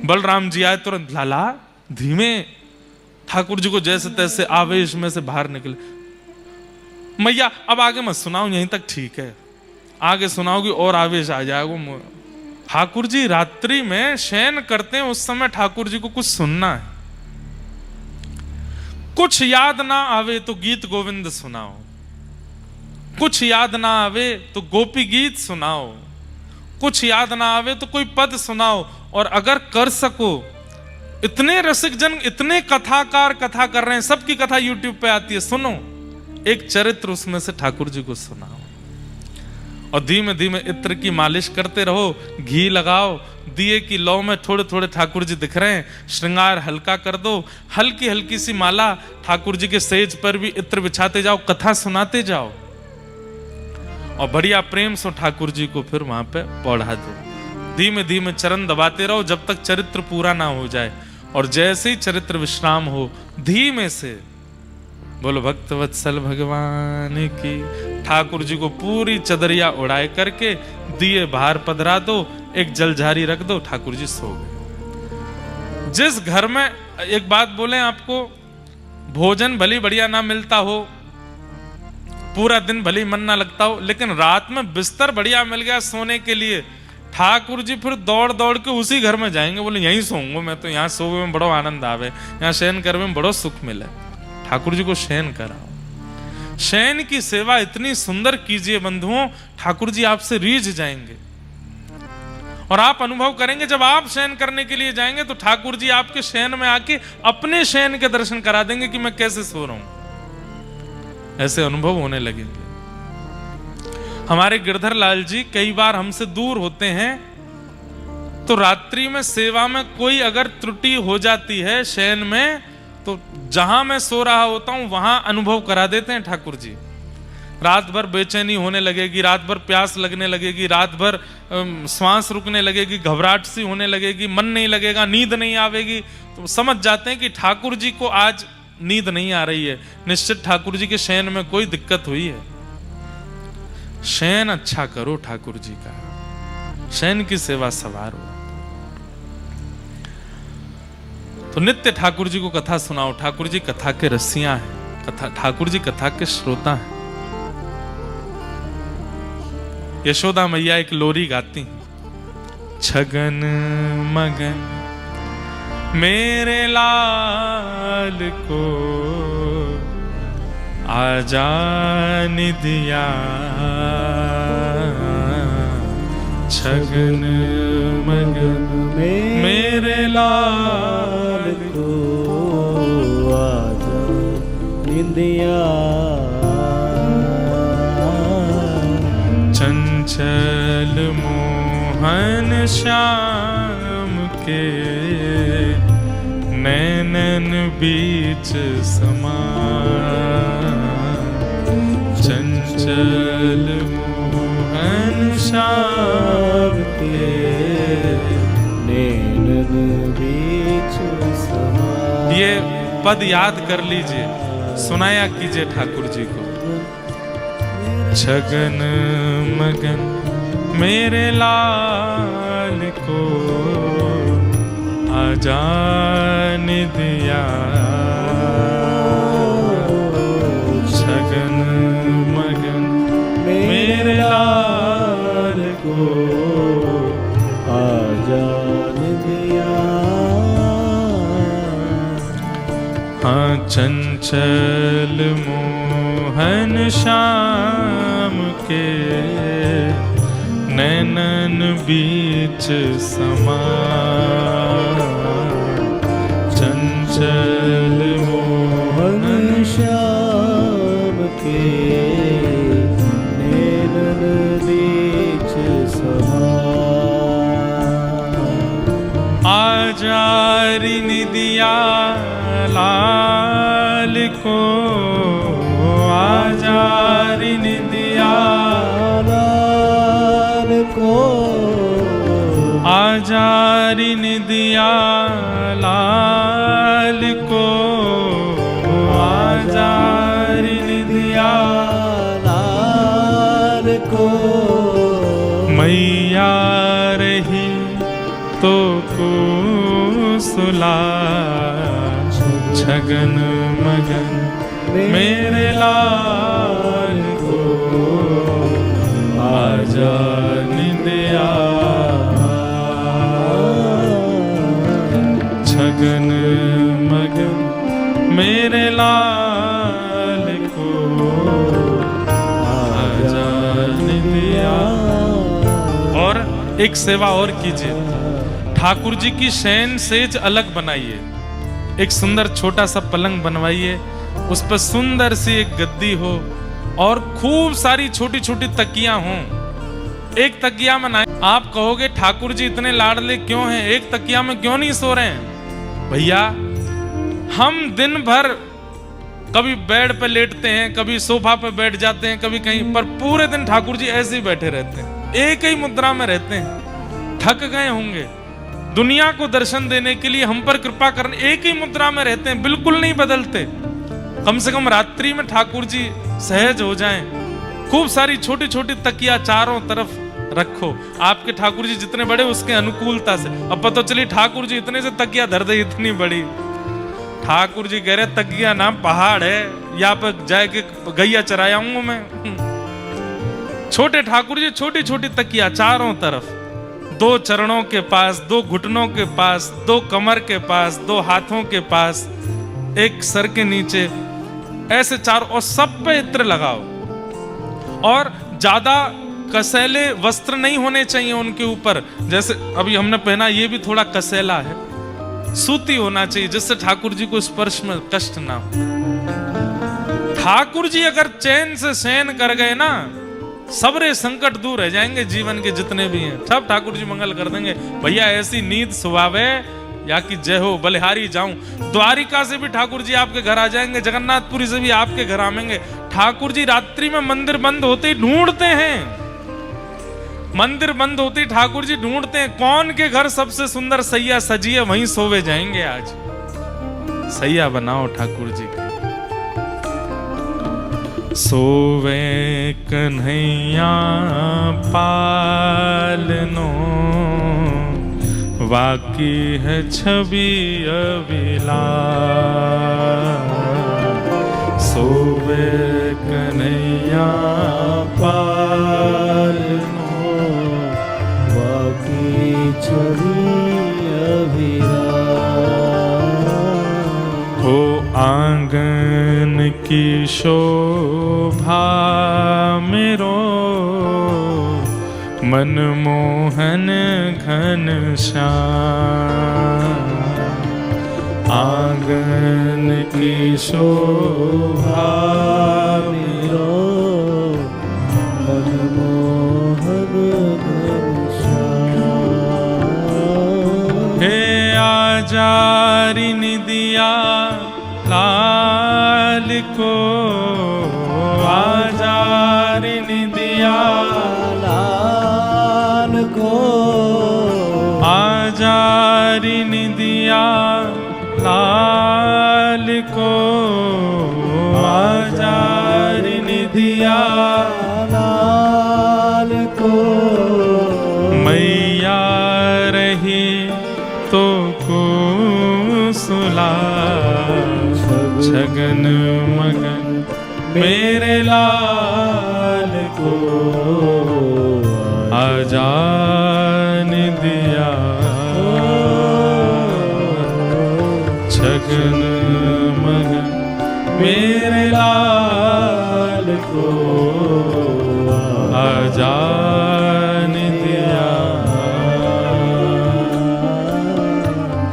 S1: बलराम जी आए तुरंत, लाला धीमे। ठाकुर जी को जैसे तैसे आवेश में से बाहर निकले। मैया अब आगे मत सुनाओ, यहीं तक ठीक है, आगे सुनाओगी और आवेश आ जाएगा। ठाकुर जी रात्रि में शयन करते हैं, उस समय ठाकुर जी को कुछ सुनना है। कुछ याद ना आवे तो गीत गोविंद सुनाओ, कुछ याद ना आवे तो गोपी गीत सुनाओ, कुछ याद ना आवे तो कोई पद सुनाओ। और अगर कर सको, इतने रसिक जन, इतने कथाकार कथा कर रहे हैं, सबकी कथा यूट्यूब पे आती है, सुनो एक चरित्र उसमें से ठाकुर जी को सुनाओ। और धीमे धीमे इत्र की मालिश करते रहो, घी लगाओ, दिए की लौ में थोड़े थोड़े ठाकुर जी दिख रहे हैं, श्रृंगार हल्का कर दो, हल्की हल्की सी माला ठाकुर जी के सेज पर भी इत्र बिछाते जाओ, कथा सुनाते जाओ और बढ़िया प्रेम से ठाकुर जी को फिर वहां पे पढ़ा दो। धीमे धीमे चरण दबाते रहो जब तक चरित्र पूरा ना हो जाए। और जैसे ही चरित्र विश्राम हो, धीमे से बोलो भक्त वत्सल भगवान की। ठाकुर जी को पूरी चदरिया उड़ाए करके दिए बाहर पधरा दो, एक जलझारी रख दो, ठाकुर जी सो गए। जिस घर में, एक बात बोले आपको, भोजन भली बढ़िया ना मिलता हो, पूरा दिन भली मन ना लगता हो, लेकिन रात में बिस्तर बढ़िया मिल गया सोने के लिए, ठाकुर जी फिर दौड़ दौड़ के उसी घर में जाएंगे। बोले यहीं सोऊंगा मैं तो, यहाँ सोवे में बड़ो आनंद आवे, यहाँ शयन करने में बड़ो सुख मिले। ठाकुर जी को शयन कराओ, शयन की सेवा इतनी सुंदर कीजिए बंधुओं, ठाकुर जी आपसे रीझ जाएंगे। और आप अनुभव करेंगे जब आप शयन करने के लिए जाएंगे तो ठाकुर जी आपके शयन में आके अपने शयन के दर्शन करा देंगे कि मैं कैसे सो रहा हूं। ऐसे अनुभव होने लगेंगे। हमारे गिरधर लाल जी कई बार हमसे दूर होते हैं, तो रात्रि में सेवा में कोई अगर त्रुटि हो जाती है शयन में, तो जहां मैं सो रहा होता हूं वहां अनुभव करा देते हैं ठाकुर जी। रात भर बेचैनी होने लगेगी, रात भर प्यास लगने लगेगी, रात भर श्वास रुकने लगेगी, घबराहट सी होने लगेगी, मन नहीं लगेगा, नींद नहीं आवेगी, तो समझ जाते हैं कि ठाकुर जी को आज नींद नहीं आ रही है, निश्चित ठाकुर जी के शयन में कोई दिक्कत हुई है। शयन अच्छा करो ठाकुर जी का, शयन की सेवा सवार हो। तो नित्य ठाकुर जी को कथा सुनाओ। ठाकुर जी कथा के रसिया हैं, कथा ठाकुर जी कथा के श्रोता हैं। यशोदा मैया एक लोरी गाती हैं, छगन मगन मेरे लाल को आजा निदिया, छगन मगन मेरे लाल को
S2: आजा निदिया,
S1: चंचल मोहन श्याम के नैनन बीच समा, चंचल मोहन श्याम के
S2: नैनन बीच समा।
S1: ये पद याद कर लीजिए, सुनाया कीजिए ठाकुर जी को। छगन मगन मेरे लाल को आजा निदिया, चंचल मोहन श्याम के नैनन बीच समा, चंचल मोहन
S2: श्याम के नैनन बीच समा।
S1: आजारी निदिया लाल को, आजारी निदिया
S2: लाल को,
S1: आजारी निदिया लाल को, आजारी निदिया
S2: लाल को।
S1: मैया रही तो कुसुला, छगन मगन मेरे लाल को, आजा निदिया, छगन मगन मेरे लाल को, आजा निदिया। और एक सेवा और कीजिए, ठाकुर जी की शयन सेज अलग बनाइए, एक सुंदर छोटा सा पलंग बनवाइए, उस पर सुंदर सी एक गद्दी हो और खूब सारी छोटी छोटी तकियां हों। एक तकिया में ना, आप कहोगे ठाकुर जी इतने लाडले क्यों हैं, एक तकिया में क्यों नहीं सो रहे हैं? भैया हम दिन भर कभी बेड पे लेटते हैं, कभी सोफा पे बैठ जाते हैं, कभी कहीं पर, पूरे दिन ठाकुर जी ऐसे ही बैठे रहते हैं, एक ही मुद्रा में रहते हैं। थक गए होंगे, दुनिया को दर्शन देने के लिए हम पर कृपा करने एक ही मुद्रा में रहते हैं, बिल्कुल नहीं बदलते। कम से कम रात्रि में ठाकुर जी सहज हो जाएं। खूब सारी छोटी छोटी तकिया चारों तरफ रखो, आपके ठाकुर जी जितने बड़े उसके अनुकूलता से। अब पता चली ठाकुर जी इतने से तकिया धर दे, इतनी बड़ी। ठाकुर जी कह रहे तकिया ना पहाड़ है, यहाँ पर जाके गैया चरायाऊंगा मैं। छोटे ठाकुर जी छोटी छोटी तकिया चारों तरफ, दो चरणों के पास, दो घुटनों के पास, दो कमर के पास, दो हाथों के पास, एक सर के नीचे, ऐसे चारों, और सब पे इत्र लगाओ। और ज्यादा कसैले वस्त्र नहीं होने चाहिए उनके ऊपर, जैसे अभी हमने पहना ये भी थोड़ा कसैला है, सूती होना चाहिए जिससे ठाकुर जी को स्पर्श में कष्ट ना हो। ठाकुर जी अगर चैन से शयन कर गए ना, सबरे संकट दूर रह जाएंगे, जीवन के जितने भी हैं सब ठाकुर जी मंगल कर देंगे। भैया ऐसी नींद सुहावे या कि जय हो, बलिहारी जाऊं, द्वारिका से भी ठाकुर जी आपके घर आ जाएंगे, जगन्नाथपुरी से भी आपके घर आएंगे। ठाकुर जी रात्रि में मंदिर बंद होते ही ढूंढते हैं, मंदिर बंद होते ही ठाकुर जी ढूंढते हैं कौन के घर सबसे सुंदर सैया सजी है, वहीं सोवे जाएंगे। आज सैया बनाओ ठाकुर जी के। सोवे कन्हैया पालनो, वाकी है छवि अविलास। सोवे कन्हैया
S2: पालनो, वाकी छवि अविलास।
S1: हो आंगन की शोभा मेरो, मनमोहन घन श्याम। आंगन की शोभा
S2: मेरो, मनमोहन घन श्याम।
S1: हे आजारी निदिया लाल को, आजारी निदिया
S2: लाल को,
S1: आजारी निदिया लाल को, आजारी निदिया
S2: लाल को।
S1: मैया रही तो कुसुला, छगन मगन मेरे लाल को, आजान दिया। छगन मगन मेरे लाल
S2: को
S1: आजान दिया,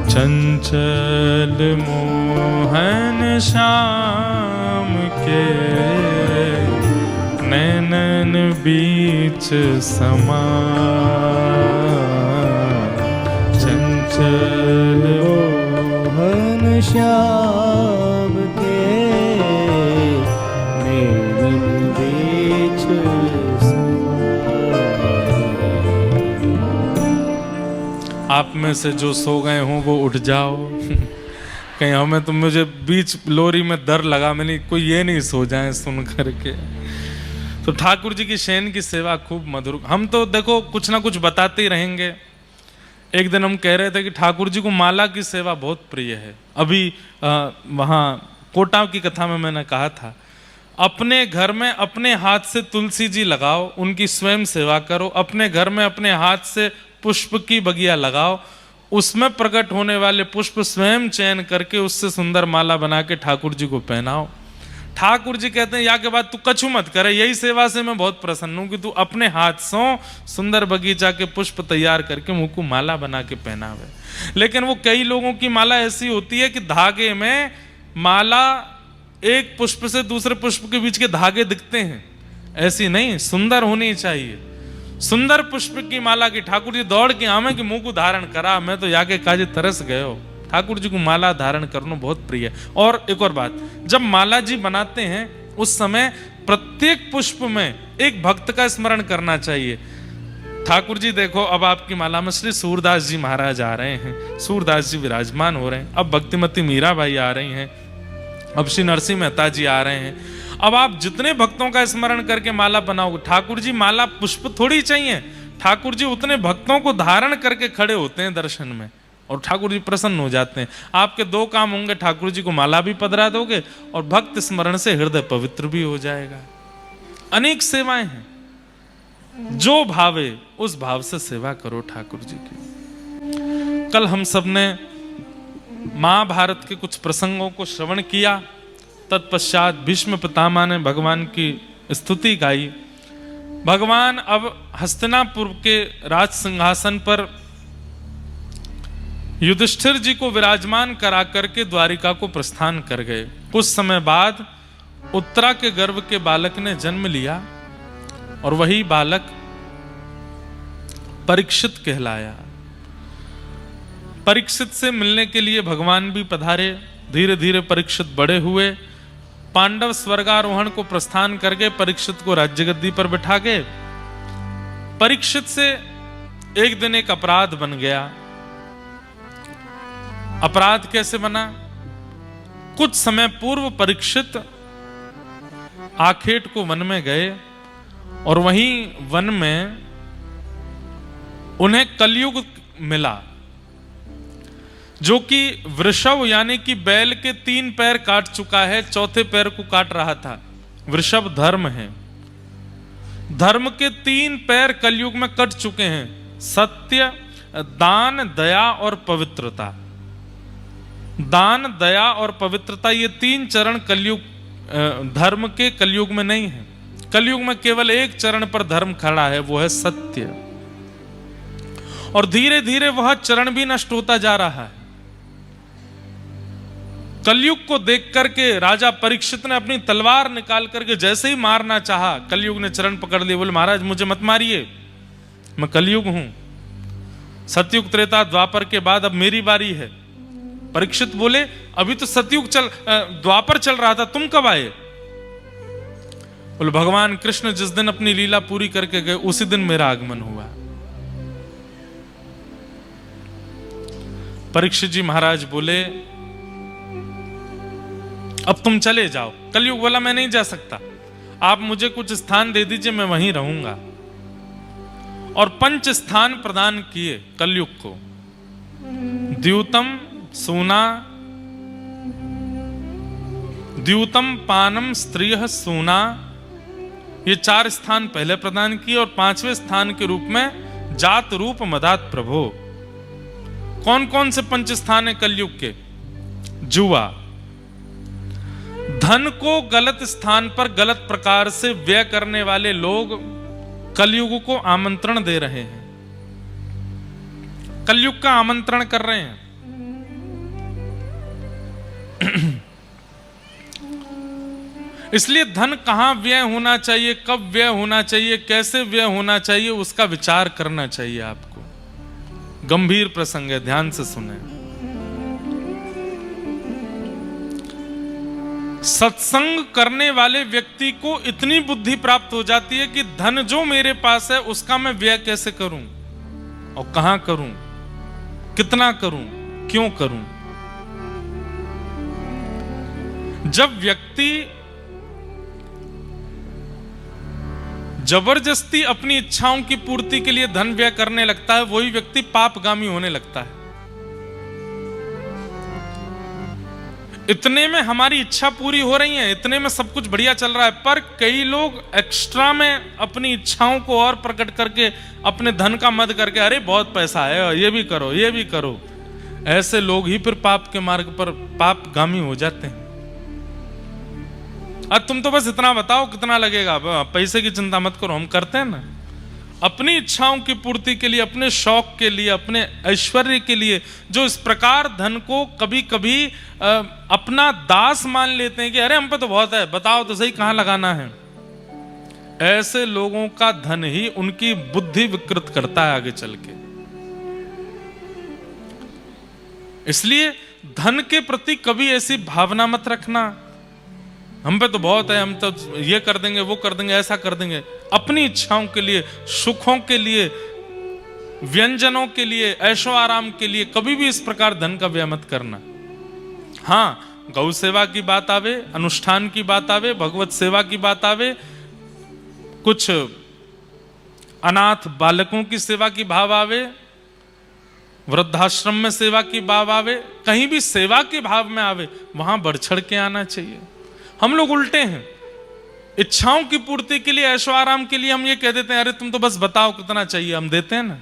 S1: चंचल मोहन श्याम के नैनन बीच समा, चंचल
S2: मोहन श्याम के नैनन बीच समा।
S1: आप में से जो सो गए हों वो उठ जाओ। कहीं हमें तो मुझे बीच लोरी में डर लगा, मैंने कोई ये नहीं सो जाए सुन करके। तो ठाकुर जी की शयन की सेवा खूब मधुर। हम तो देखो कुछ ना कुछ बताते ही रहेंगे। एक दिन हम कह रहे थे कि ठाकुर जी को माला की सेवा बहुत प्रिय है। अभी वहाँ कोटा की कथा में मैंने कहा था, अपने घर में अपने हाथ से तुलसी जी लगाओ, उनकी स्वयं सेवा करो। अपने घर में अपने हाथ से पुष्प की बगिया लगाओ, उसमें प्रकट होने वाले पुष्प स्वयं चयन करके उससे सुंदर माला बना के ठाकुर जी को पहनाओ। ठाकुर जी कहते हैं या के बाद तू कछु मत करे, यही सेवा से मैं बहुत प्रसन्न हूं कि तू अपने हाथ से सुंदर बगीचा के पुष्प तैयार करके मुंह को माला बना के पहनावे। लेकिन वो कई लोगों की माला ऐसी होती है कि धागे में माला एक पुष्प से दूसरे पुष्प के बीच के धागे दिखते हैं, ऐसी नहीं, सुंदर होनी चाहिए। सुंदर पुष्प की माला की ठाकुर जी दौड़ के आमे कि मुंह को धारण करा। मैं तो याके काजे तरस गए हो। ठाकुर जी को माला धारण करना बहुत प्रिय है। और एक और बात, जब माला जी बनाते हैं उस समय प्रत्येक पुष्प में एक भक्त का स्मरण करना चाहिए। ठाकुर जी देखो, अब आपकी माला में श्री सूरदास जी महाराज आ रहे हैं, सूरदास जी विराजमान हो रहे हैं। अब भक्तिमती मीराबाई आ रही हैं, अब श्री नरसिंह मेहता जी आ रहे हैं। अब आप जितने भक्तों का स्मरण करके माला बनाओगे, ठाकुर जी माला पुष्प थोड़ी चाहिए, ठाकुर जी उतने भक्तों को धारण करके खड़े होते हैं दर्शन में और ठाकुर जी प्रसन्न हो जाते हैं। आपके दो काम होंगे, ठाकुर जी को माला भी पधरा दोगे और भक्त स्मरण से हृदय पवित्र भी हो जाएगा। अनेक सेवाएं हैं, जो भावे उस भाव से सेवा करो ठाकुर जी की। कल हम सब ने महाभारत के कुछ प्रसंगों को श्रवण किया, तत्पश्चात भीष्म पितामह ने भगवान की स्तुति गाई। भगवान अब हस्तिनापुर के राज सिंहासन पर युधिष्ठिर जी को विराजमान करा करके द्वारिका को प्रस्थान कर गए। कुछ समय बाद उत्तरा के गर्भ के बालक ने जन्म लिया और वही बालक परीक्षित कहलाया। परीक्षित से मिलने के लिए भगवान भी पधारे। धीरे धीरे परीक्षित बड़े हुए। पांडव स्वर्गारोहण को प्रस्थान करके परीक्षित को राज्य गद्दी पर बिठा गए। परीक्षित से एक दिन एक अपराध बन गया। अपराध कैसे बना? कुछ समय पूर्व परीक्षित आखेट को वन में गए और वहीं वन में उन्हें कलयुग मिला, जो कि वृषभ यानी कि बैल के 3 पैर काट चुका है, चौथे पैर को काट रहा था। वृषभ धर्म है, धर्म के 3 पैर कलयुग में कट चुके हैं। सत्य, दान, दया और पवित्रता। दान, दया और पवित्रता, ये 3 चरण कलयुग धर्म के कलयुग में नहीं है। कलयुग में केवल एक चरण पर धर्म खड़ा है, वो है सत्य। और धीरे धीरे वह चरण भी नष्ट होता जा रहा है। कलयुग को देख करके राजा परीक्षित ने अपनी तलवार निकाल करके जैसे ही मारना चाहा, कलयुग ने चरण पकड़ लिए। बोले महाराज मुझे मत मारिए, मैं कलयुग हूं। सतयुग, त्रेता, द्वापर के बाद अब मेरी बारी है। परीक्षित बोले अभी तो सतयुग द्वापर चल रहा था, तुम कब आए? बोले भगवान कृष्ण जिस दिन अपनी लीला पूरी करके गए उसी दिन मेरा आगमन हुआ। परीक्षित जी महाराज बोले अब तुम चले जाओ। कलयुग बोला मैं नहीं जा सकता, आप मुझे कुछ स्थान दे दीजिए, मैं वहीं रहूंगा। और 5 स्थान प्रदान किए कलयुग को। द्यूतम, सूना, द्यूतम, पानम, स्त्रियः, सूना, ये 4 स्थान पहले प्रदान किए और 5वें स्थान के रूप में जात रूप मदात प्रभो। कौन कौन से 5 स्थान है कलयुग के? जुआ, धन को गलत स्थान पर गलत प्रकार से व्यय करने वाले लोग कलयुग को आमंत्रण दे रहे हैं, कलयुग का आमंत्रण कर रहे हैं। इसलिए धन कहां व्यय होना चाहिए, कब व्यय होना चाहिए, कैसे व्यय होना चाहिए, उसका विचार करना चाहिए आपको। गंभीर प्रसंग है, ध्यान से सुने। सत्संग करने वाले व्यक्ति को इतनी बुद्धि प्राप्त हो जाती है कि धन जो मेरे पास है उसका मैं व्यय कैसे करूं और कहां करूं, कितना करूं, क्यों करूं। जब व्यक्ति जबरदस्ती अपनी इच्छाओं की पूर्ति के लिए धन व्यय करने लगता है, वही व्यक्ति पापगामी होने लगता है। इतने में हमारी इच्छा पूरी हो रही है, इतने में सब कुछ बढ़िया चल रहा है, पर कई लोग एक्स्ट्रा में अपनी इच्छाओं को और प्रकट करके अपने धन का मद करके, अरे बहुत पैसा है, ये भी करो, ये भी करो, ऐसे लोग ही फिर पाप के मार्ग पर पापगामी हो जाते हैं। अब तुम तो बस इतना बताओ कितना लगेगा, पैसे की चिंता मत करो, हम करते हैं ना। अपनी इच्छाओं की पूर्ति के लिए, अपने शौक के लिए, अपने ऐश्वर्य के लिए, जो इस प्रकार धन को कभी कभी अपना दास मान लेते हैं कि अरे हम पे तो बहुत है, बताओ तो सही कहां लगाना है। ऐसे लोगों का धन ही उनकी बुद्धि विकृत करता है आगे चल के। इसलिए धन के प्रति कभी ऐसी भावना मत रखना, हम पे तो बहुत है, हम तो ये कर देंगे, वो कर देंगे, ऐसा कर देंगे। अपनी इच्छाओं के लिए, सुखों के लिए, व्यंजनों के लिए, ऐशो आराम के लिए कभी भी इस प्रकार धन का व्यय मत करना। हाँ, गौ सेवा की बात आवे, अनुष्ठान की बात आवे, भगवत सेवा की बात आवे, कुछ अनाथ बालकों की सेवा की भाव आवे, वृद्धाश्रम में सेवा की भाव आवे, कहीं भी सेवा के भाव में आवे, वहां बढ़ चढ़ के आना चाहिए। हम लोग उल्टे हैं, इच्छाओं की पूर्ति के लिए, ऐशो आराम के लिए हम ये कह देते हैं अरे तुम तो बस बताओ कितना चाहिए, हम देते हैं ना।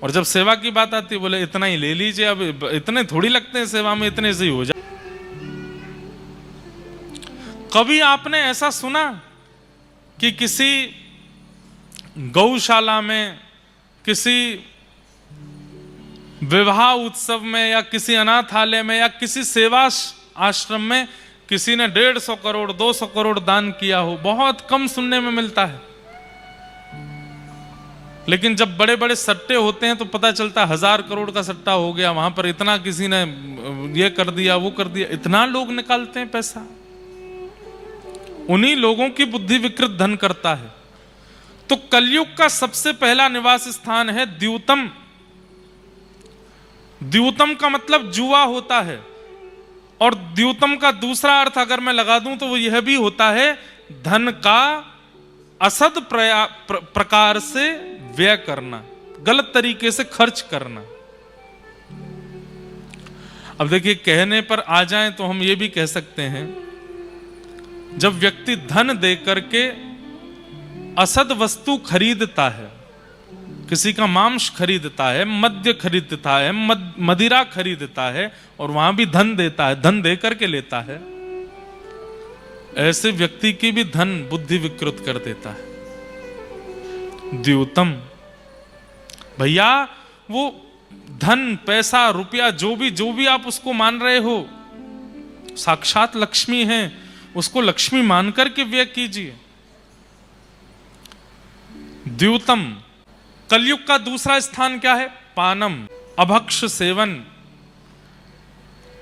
S1: और जब सेवा की बात आती है बोले इतना ही ले लीजिए, अब इतने थोड़ी लगते हैं सेवा में, इतने से ही हो जाए। कभी आपने ऐसा सुना कि किसी गौशाला में, किसी विवाह उत्सव में, या किसी अनाथालय में, या किसी सेवा आश्रम में किसी ने 150 करोड़ 200 करोड़ दान किया हो? बहुत कम सुनने में मिलता है। लेकिन जब बड़े बड़े सट्टे होते हैं तो पता चलता है 1000 करोड़ का सट्टा हो गया, वहां पर इतना किसी ने ये कर दिया, वो कर दिया, इतना लोग निकालते हैं पैसा। उन्हीं लोगों की बुद्धि विकृत धन करता है। तो कलयुग का सबसे पहला निवास स्थान है द्यूतम। द्यूतम का मतलब जुआ होता है, और द्यूतम का दूसरा अर्थ अगर मैं लगा दूं तो वो यह भी होता है धन का असद प्रकार से व्यय करना, गलत तरीके से खर्च करना। अब देखिए, कहने पर आ जाएं तो हम ये भी कह सकते हैं, जब व्यक्ति धन दे करके असद वस्तु खरीदता है, किसी का मांस खरीदता है, मद्य खरीदता है, मदिरा खरीदता है, और वहां भी धन देता है, धन दे करके लेता है, ऐसे व्यक्ति की भी धन बुद्धि विकृत कर देता है। द्यूतम भैया, वो धन, पैसा, रुपया, जो भी आप उसको मान रहे हो, साक्षात लक्ष्मी है, उसको लक्ष्मी मान करके व्यय कीजिए। द्यूतम। कलयुग का दूसरा स्थान क्या है? पानम, अभक्ष सेवन।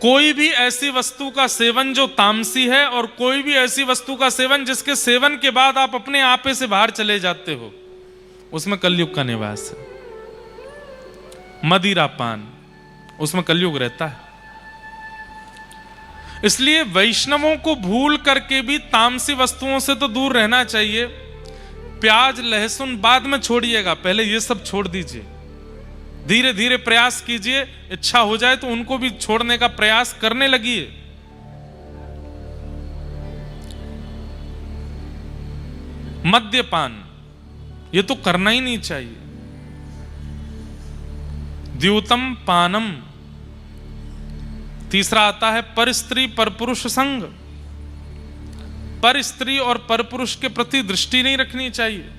S1: कोई भी ऐसी वस्तु का सेवन जो तामसी है, और कोई भी ऐसी वस्तु का सेवन जिसके सेवन के बाद आप अपने आपे से बाहर चले जाते हो, उसमें कलयुग का निवास है। मदिरा पान, उसमें कलयुग रहता है। इसलिए वैष्णवों को भूल करके भी तामसी वस्तुओं से तो दूर रहना चाहिए। प्याज लहसुन बाद में छोड़िएगा, पहले ये सब छोड़ दीजिए। धीरे धीरे प्रयास कीजिए, इच्छा हो जाए तो उनको भी छोड़ने का प्रयास करने लगिए। मद्यपान, ये तो करना ही नहीं चाहिए। द्यूतम पानम। तीसरा आता है पर स्त्री पर पुरुष संग। पर स्त्री और पर पुरुष के प्रति दृष्टि नहीं रखनी चाहिए।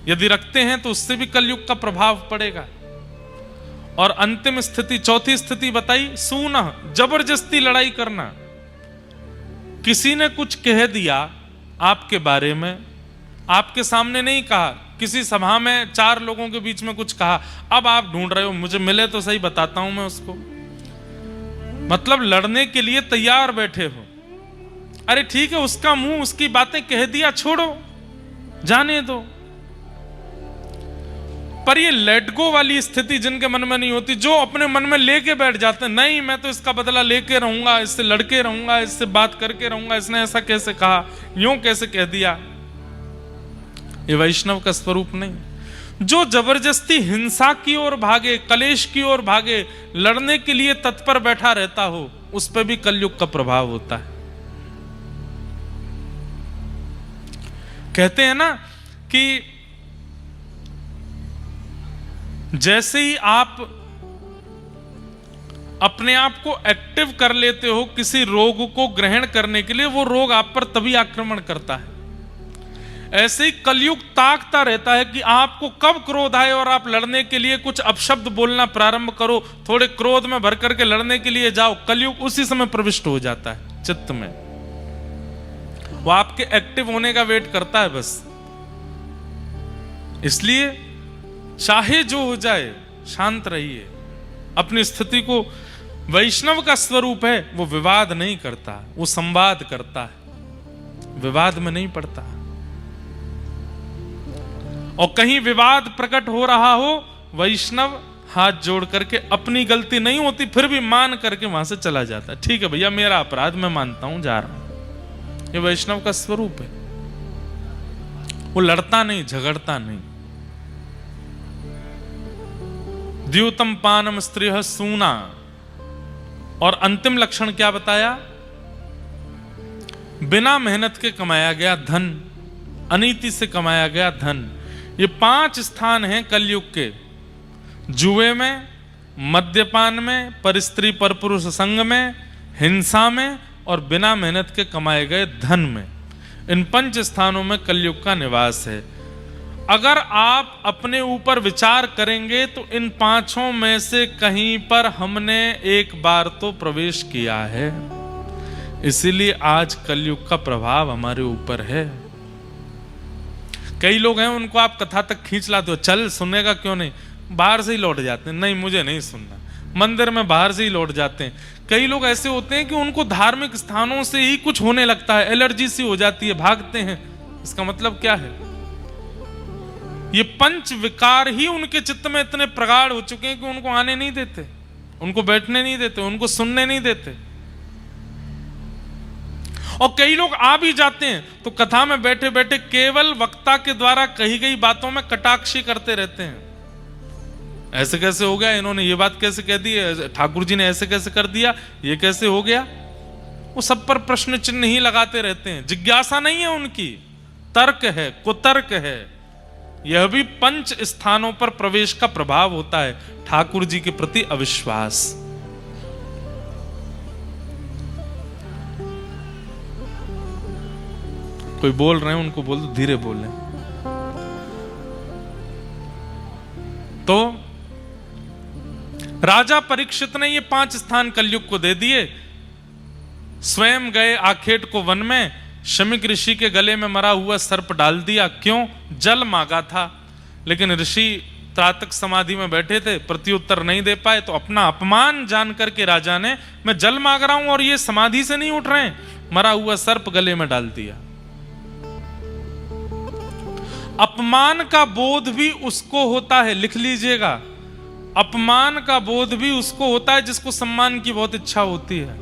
S1: यदि रखते हैं तो उससे भी कलयुग का प्रभाव पड़ेगा। और अंतिम स्थिति, चौथी स्थिति बताई, सूना, जबरदस्ती लड़ाई करना। किसी ने कुछ कह दिया आपके बारे में, आपके सामने नहीं कहा, किसी सभा में 4 लोगों के बीच में कुछ कहा, अब आप ढूंढ रहे हो मुझे मिले तो सही, बताता हूं मैं उसको। मतलब लड़ने के लिए तैयार बैठे हो। अरे ठीक है, उसका मुंह, उसकी बातें कह दिया, छोड़ो, जाने दो। पर ये लेट गो वाली स्थिति जिनके मन में नहीं होती, जो अपने मन में लेके बैठ जाते हैं, नहीं मैं तो इसका बदला लेके रहूंगा, इससे लड़के रहूंगा, इससे बात करके रहूंगा, इसने ऐसा कैसे कहा, यूं कैसे कह दिया, ये वैष्णव का स्वरूप नहीं। जो जबरदस्ती हिंसा की ओर भागे, कलेश की ओर भागे, लड़ने के लिए तत्पर बैठा रहता हो, उस पर भी कलयुग का प्रभाव होता है। कहते हैं ना कि जैसे ही आप अपने आप को एक्टिव कर लेते हो किसी रोग को ग्रहण करने के लिए, वो रोग आप पर तभी आक्रमण करता है। ऐसे ही कलयुग ताकता रहता है कि आपको कब क्रोध आए और आप लड़ने के लिए कुछ अपशब्द बोलना प्रारंभ करो, थोड़े क्रोध में भर करके लड़ने के लिए जाओ, कलयुग उसी समय प्रविष्ट हो जाता है चित्त में। वो आपके एक्टिव होने का वेट करता है बस। इसलिए चाहे जो हो जाए, शांत रहिए, अपनी स्थिति को। वैष्णव का स्वरूप है, वो विवाद नहीं करता, वो संवाद करता है, विवाद में नहीं पड़ता। और कहीं विवाद प्रकट हो रहा हो, वैष्णव हाथ जोड़ करके, अपनी गलती नहीं होती फिर भी मान करके वहां से चला जाता है। ठीक है भैया, मेरा अपराध, मैं मानता हूं, जा रहा हूं। ये वैष्णव का स्वरूप है। वो लड़ता नहीं, झगड़ता नहीं। द्यूतम पानम स्त्रियः सूना। और अंतिम लक्षण क्या बताया? बिना मेहनत के कमाया गया धन, अनीति से कमाया गया धन। ये 5 स्थान हैं कलयुग के। जुए में, मद्यपान में, परस्त्री पर पुरुष संग में, हिंसा में और बिना मेहनत के कमाए गए धन में। इन 5 स्थानों में कलयुग का निवास है। अगर आप अपने ऊपर विचार करेंगे तो इन 5 में से कहीं पर हमने एक बार तो प्रवेश किया है। इसीलिए आज कलयुग का प्रभाव हमारे ऊपर है। कई लोग हैं, उनको आप कथा तक खींच लाते हो, चल सुनेगा क्यों नहीं, बाहर से ही लौट जाते हैं, नहीं मुझे नहीं सुनना। मंदिर में बाहर से ही लौट जाते हैं। कई लोग ऐसे होते हैं कि उनको धार्मिक स्थानों से ही कुछ होने लगता है, एलर्जी सी हो जाती है, भागते हैं। इसका मतलब क्या है? ये 5 विकार ही उनके चित्त में इतने प्रगाढ़ हो चुके हैं कि उनको आने नहीं देते, उनको बैठने नहीं देते, उनको सुनने नहीं देते। और कई लोग आ भी जाते हैं तो कथा में बैठे बैठे केवल वक्ता के द्वारा कही गई बातों में कटाक्षी करते रहते हैं। ऐसे कैसे हो गया, इन्होंने ये बात कैसे कह दी, ठाकुर जी ने ऐसे कैसे कर दिया, ये कैसे हो गया। वो सब पर प्रश्न चिन्ह ही लगाते रहते हैं। जिज्ञासा नहीं है उनकी, तर्क है, कुतर्क है। यह भी 5 स्थानों पर प्रवेश का प्रभाव होता है, ठाकुर जी के प्रति अविश्वास। कोई बोल रहे हैं, उनको बोल दो धीरे बोलें। तो राजा परीक्षित ने ये 5 स्थान कलयुग को दे दिए। स्वयं गए आखेट को वन में, शमिक ऋषि के गले में मरा हुआ सर्प डाल दिया। क्यों? जल मांगा था, लेकिन ऋषि त्रातक समाधि में बैठे थे, प्रत्युत्तर नहीं दे पाए। तो अपना अपमान जान करके राजा ने, मैं जल मांग रहा हूं और ये समाधि से नहीं उठ रहे हैं, मरा हुआ सर्प गले में डाल दिया। अपमान का बोध भी उसको होता है, लिख लीजिएगा, अपमान का बोध भी उसको होता है जिसको सम्मान की बहुत इच्छा होती है।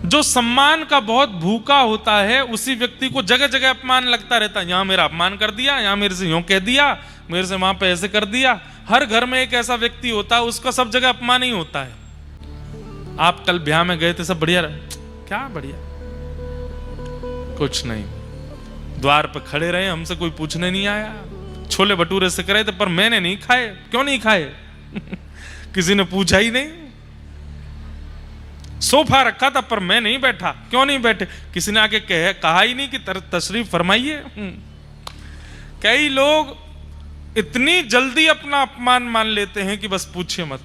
S1: जो सम्मान का बहुत भूखा होता है, उसी व्यक्ति को जगह जगह अपमान लगता रहता है। यहां मेरा अपमान कर दिया, यहां मेरे से यूं कह दिया, मेरे से वहां पे ऐसे कर दिया। हर घर में एक ऐसा व्यक्ति होता है, उसका सब जगह अपमान ही होता है। आप कल ब्याह में गए थे, सब बढ़िया क्या बढ़िया, कुछ नहीं, द्वार पर खड़े रहे, हमसे कोई पूछने नहीं आया। छोले भटूरे से करे थे, पर मैंने नहीं खाए। क्यों नहीं खाए? किसी ने पूछा ही नहीं। सोफा रखा था पर मैं नहीं बैठा। क्यों नहीं बैठे? किसी ने आके कहा ही नहीं कि तशरीफ फरमाइए। कई लोग इतनी जल्दी अपना अपमान मान लेते हैं कि बस पूछिए मत।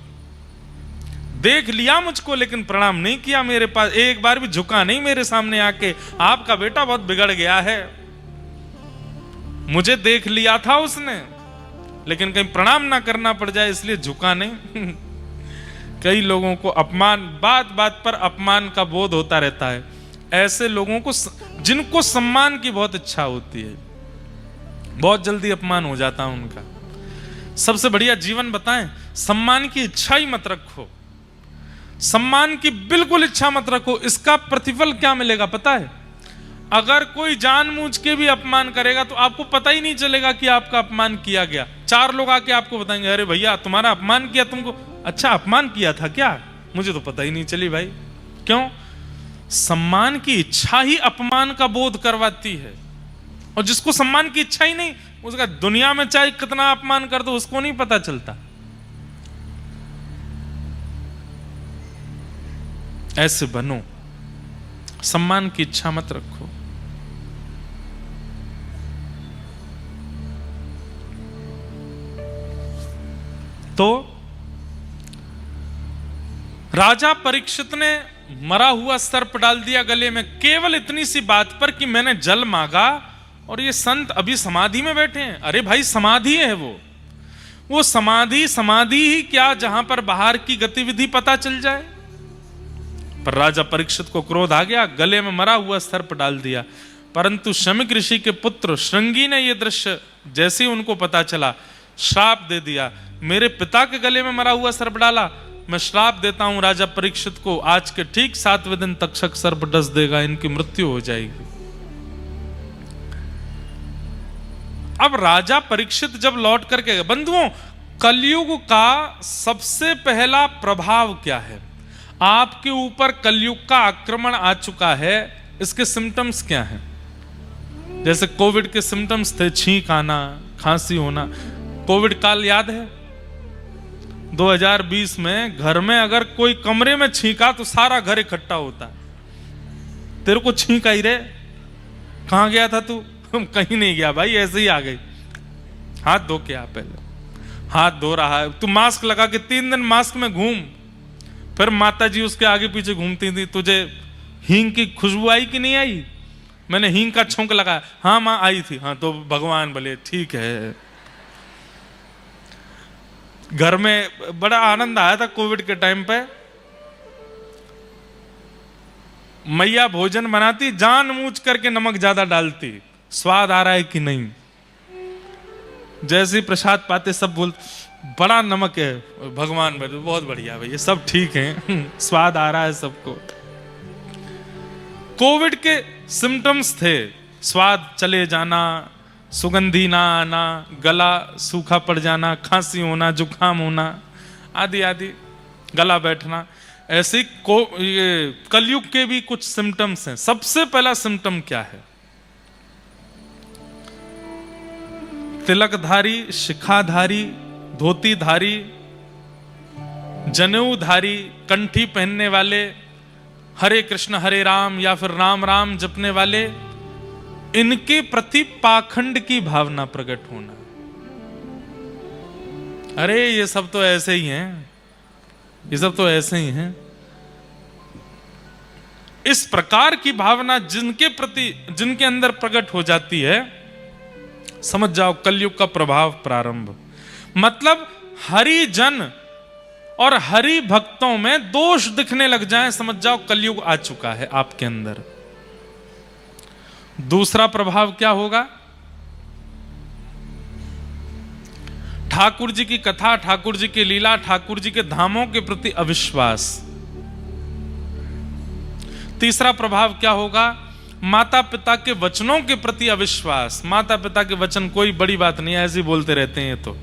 S1: देख लिया मुझको लेकिन प्रणाम नहीं किया मेरे पास, एक बार भी झुका नहीं मेरे सामने आके, आपका बेटा बहुत बिगड़ गया है। मुझे देख लिया था उसने, लेकिन कहीं प्रणाम ना करना पड़ जाए इसलिए झुका नहीं। कई लोगों को अपमान, बात बात पर अपमान का बोध होता रहता है। ऐसे लोगों को, जिनको सम्मान की बहुत इच्छा होती है, बहुत जल्दी अपमान हो जाता है उनका। सबसे बढ़िया जीवन बताएं, सम्मान की इच्छा ही मत रखो, सम्मान की बिल्कुल इच्छा मत रखो। इसका प्रतिफल क्या मिलेगा पता है? अगर कोई जानबूझ के भी अपमान करेगा तो आपको पता ही नहीं चलेगा कि आपका अपमान किया गया। चार लोग आके आपको बताएंगे, अरे भैया तुम्हारा अपमान किया, तुमको अच्छा अपमान किया था क्या? मुझे तो पता ही नहीं चली भाई। क्यों? सम्मान की इच्छा ही अपमान का बोध करवाती है। और जिसको सम्मान की इच्छा ही नहीं, उसका दुनिया में चाहे कितना अपमान कर दो उसको नहीं पता चलता। ऐसे बनो, सम्मान की इच्छा मत रखो। तो राजा परीक्षित ने मरा हुआ सर्प डाल दिया गले में, केवल इतनी सी बात पर कि मैंने जल मांगा और ये संत अभी समाधि में बैठे हैं। अरे भाई समाधि है वो समाधि ही क्या, जहां पर बाहर की गतिविधि पता चल जाए। पर राजा परीक्षित को क्रोध आ गया, गले में मरा हुआ सर्प डाल दिया। परंतु शमीक ऋषि के पुत्र श्रृंगी ने यह दृश्य जैसे ही उनको पता चला, श्राप दे दिया, मेरे पिता के गले में मरा हुआ सर्प डाला, मैं श्राप देता हूं राजा परीक्षित को, आज के ठीक 7वें दिन तक्षक सर्प डस देगा, इनकी मृत्यु हो जाएगी। अब राजा परीक्षित जब लौट करके गए, बंधुओं कलयुग का सबसे पहला प्रभाव क्या है? आपके ऊपर कलयुग का आक्रमण आ चुका है। इसके सिम्टम्स क्या हैं? जैसे कोविड के सिम्टम्स थे, छींक आना, खांसी होना। कोविड काल याद है? 2020 में घर में अगर कोई कमरे में छींका तो सारा घर इकट्ठा होता है। तेरे को छींक आई रे, कहां गया था तू? कहीं नहीं गया भाई, ऐसे ही आ गई। हाथ धो के आ, पहले हाथ धो रहा है तू, मास्क लगा के 3 दिन मास्क में घूम। फिर माता जी उसके आगे पीछे घूमती थी, तुझे हींग की खुशबू आई कि नहीं आई? मैंने हींग का छौंक लगाया, हाँ माँ आई थी। हाँ तो भगवान बोले ठीक है। घर में बड़ा आनंद आया था कोविड के टाइम पे। मैया भोजन बनाती, जानबूझ करके नमक ज्यादा डालती, स्वाद आ रहा है कि नहीं। जैसे ही प्रसाद पाते सब बोलते बड़ा नमक है, भगवान बोले बहुत बढ़िया भैया, सब ठीक है, स्वाद आ रहा है सबको। कोविड के सिम्टम्स थे, स्वाद चले जाना, सुगंधी ना आना, गला सूखा पड़ जाना, खांसी होना, जुकाम होना, आदि आदि, गला बैठना। ऐसे ये कलयुग के भी कुछ सिम्टम्स हैं। सबसे पहला सिम्टम क्या है? तिलकधारी, शिखाधारी, धोतीधारी, जनेऊधारी, कंठी पहनने वाले, हरे कृष्ण हरे राम या फिर राम राम जपने वाले, इनके प्रति पाखंड की भावना प्रकट होना। अरे ये सब तो ऐसे ही हैं, ये सब तो ऐसे ही हैं। इस प्रकार की भावना जिनके प्रति, जिनके अंदर प्रकट हो जाती है, समझ जाओ कलयुग का प्रभाव प्रारंभ। मतलब हरि जन और हरि भक्तों में दोष दिखने लग जाए, समझ जाओ कलयुग आ चुका है आपके अंदर। दूसरा प्रभाव क्या होगा? ठाकुर जी की कथा, ठाकुर जी की लीला, ठाकुर जी के धामों के प्रति अविश्वास। तीसरा प्रभाव क्या होगा? माता पिता के वचनों के प्रति अविश्वास। माता पिता के वचन कोई बड़ी बात नहीं है, ऐसे ही बोलते रहते हैं। तो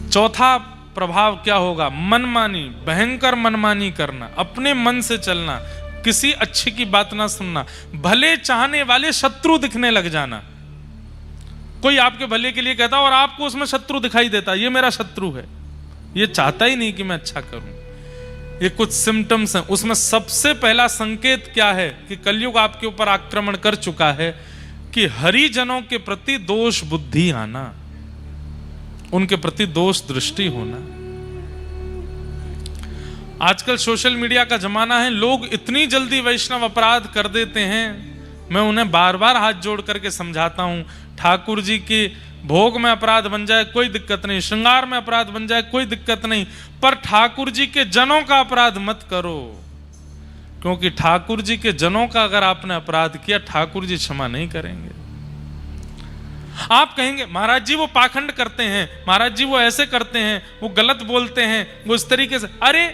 S1: चौथा प्रभाव क्या होगा? मनमानी, भयंकर मनमानी करना, अपने मन से चलना, किसी अच्छे की बात ना सुनना, भले चाहने वाले शत्रु दिखने लग जाना। कोई आपके भले के लिए कहता और आपको उसमें शत्रु दिखाई देता, ये मेरा शत्रु है, ये चाहता ही नहीं कि मैं अच्छा करूं। ये कुछ सिम्टम्स हैं। उसमें सबसे पहला संकेत क्या है कि कलयुग आपके ऊपर आक्रमण कर चुका है, कि हरिजनों के प्रति दोष बुद्धि आना, उनके प्रति दोष दृष्टि होना। आजकल सोशल मीडिया का जमाना है, लोग इतनी जल्दी वैष्णव अपराध कर देते हैं। मैं उन्हें बार बार हाथ जोड़ करके समझाता हूं, ठाकुर जी के भोग में अपराध बन जाए कोई दिक्कत नहीं, श्रृंगार में अपराध बन जाए कोई दिक्कत नहीं, पर ठाकुर जी के जनों का अपराध मत करो, क्योंकि ठाकुर जी के जनों का अगर आपने अपराध किया, ठाकुर जी क्षमा नहीं करेंगे। आप कहेंगे महाराज जी वो पाखंड करते हैं, महाराज जी वो ऐसे करते हैं, वो गलत बोलते हैं, वो इस तरीके से। अरे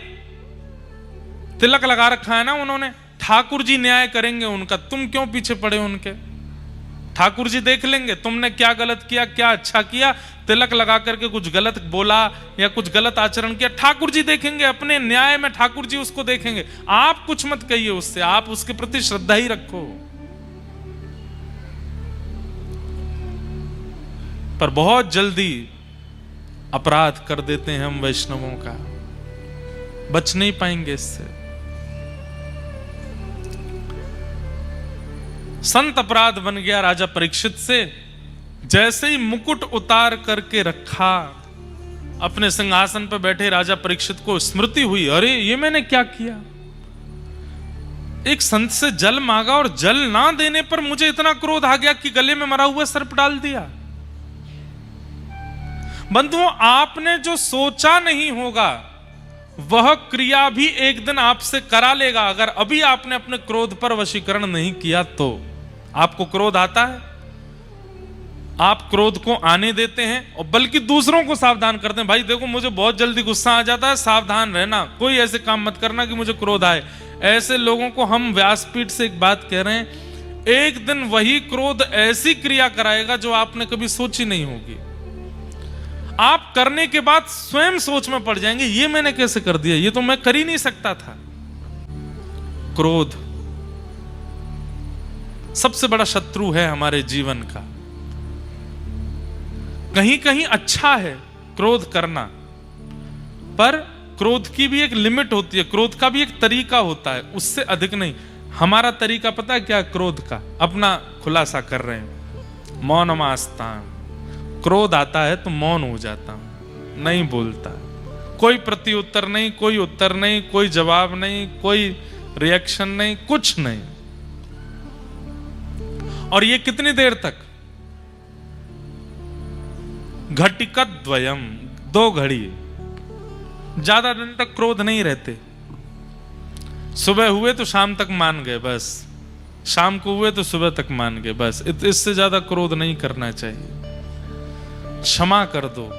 S1: तिलक लगा रखा है ना उन्होंने, ठाकुर जी न्याय करेंगे उनका, तुम क्यों पीछे पड़े उनके? ठाकुर जी देख लेंगे तुमने क्या गलत किया, क्या अच्छा किया। तिलक लगा करके कुछ गलत बोला या कुछ गलत आचरण किया, ठाकुर जी देखेंगे, अपने न्याय में ठाकुर जी उसको देखेंगे। आप कुछ मत कहिए उससे, आप उसके प्रति श्रद्धा ही रखो। पर बहुत जल्दी अपराध कर देते हैं हम वैष्णवों का, बच नहीं पाएंगे इससे। संत अपराध बन गया राजा परीक्षित से। जैसे ही मुकुट उतार करके रखा, अपने सिंहासन पर बैठे राजा परीक्षित को स्मृति हुई, अरे ये मैंने क्या किया? एक संत से जल मांगा और जल ना देने पर मुझे इतना क्रोध आ गया कि गले में मरा हुआ सर्प डाल दिया। बंधुओं, आपने जो सोचा नहीं होगा वह क्रिया भी एक दिन आपसे करा लेगा। अगर अभी आपने अपने क्रोध पर वशीकरण नहीं किया तो। आपको क्रोध आता है, आप क्रोध को आने देते हैं और बल्कि दूसरों को सावधान करते हैं, भाई देखो मुझे बहुत जल्दी गुस्सा आ जाता है, सावधान रहना, कोई ऐसे काम मत करना कि मुझे क्रोध आए। ऐसे लोगों को हम व्यासपीठ से एक बात कह रहे हैं, एक दिन वही क्रोध ऐसी क्रिया कराएगा जो आपने कभी सोची नहीं होगी। आप करने के बाद स्वयं सोच में पड़ जाएंगे, ये मैंने कैसे कर दिया, ये तो मैं कर ही नहीं सकता था। क्रोध सबसे बड़ा शत्रु है हमारे जीवन का। कहीं कहीं अच्छा है क्रोध करना, पर क्रोध की भी एक लिमिट होती है, क्रोध का भी एक तरीका होता है, उससे अधिक नहीं। हमारा तरीका पता है क्या? क्रोध का अपना खुलासा कर रहे हैं, मौनमास्तां। क्रोध आता है तो मौन हो जाता हूं, नहीं बोलता, कोई प्रत्युत्तर नहीं, कोई उत्तर नहीं, कोई जवाब नहीं, कोई रिएक्शन नहीं, कुछ नहीं। और ये कितनी देर तक? घटिका द्वयम, 2 घड़ी, ज्यादा दिन तक क्रोध नहीं रहते। सुबह हुए तो शाम तक मान गए बस, शाम को हुए तो सुबह तक मान गए बस, इससे ज्यादा क्रोध नहीं करना चाहिए। क्षमा कर दो।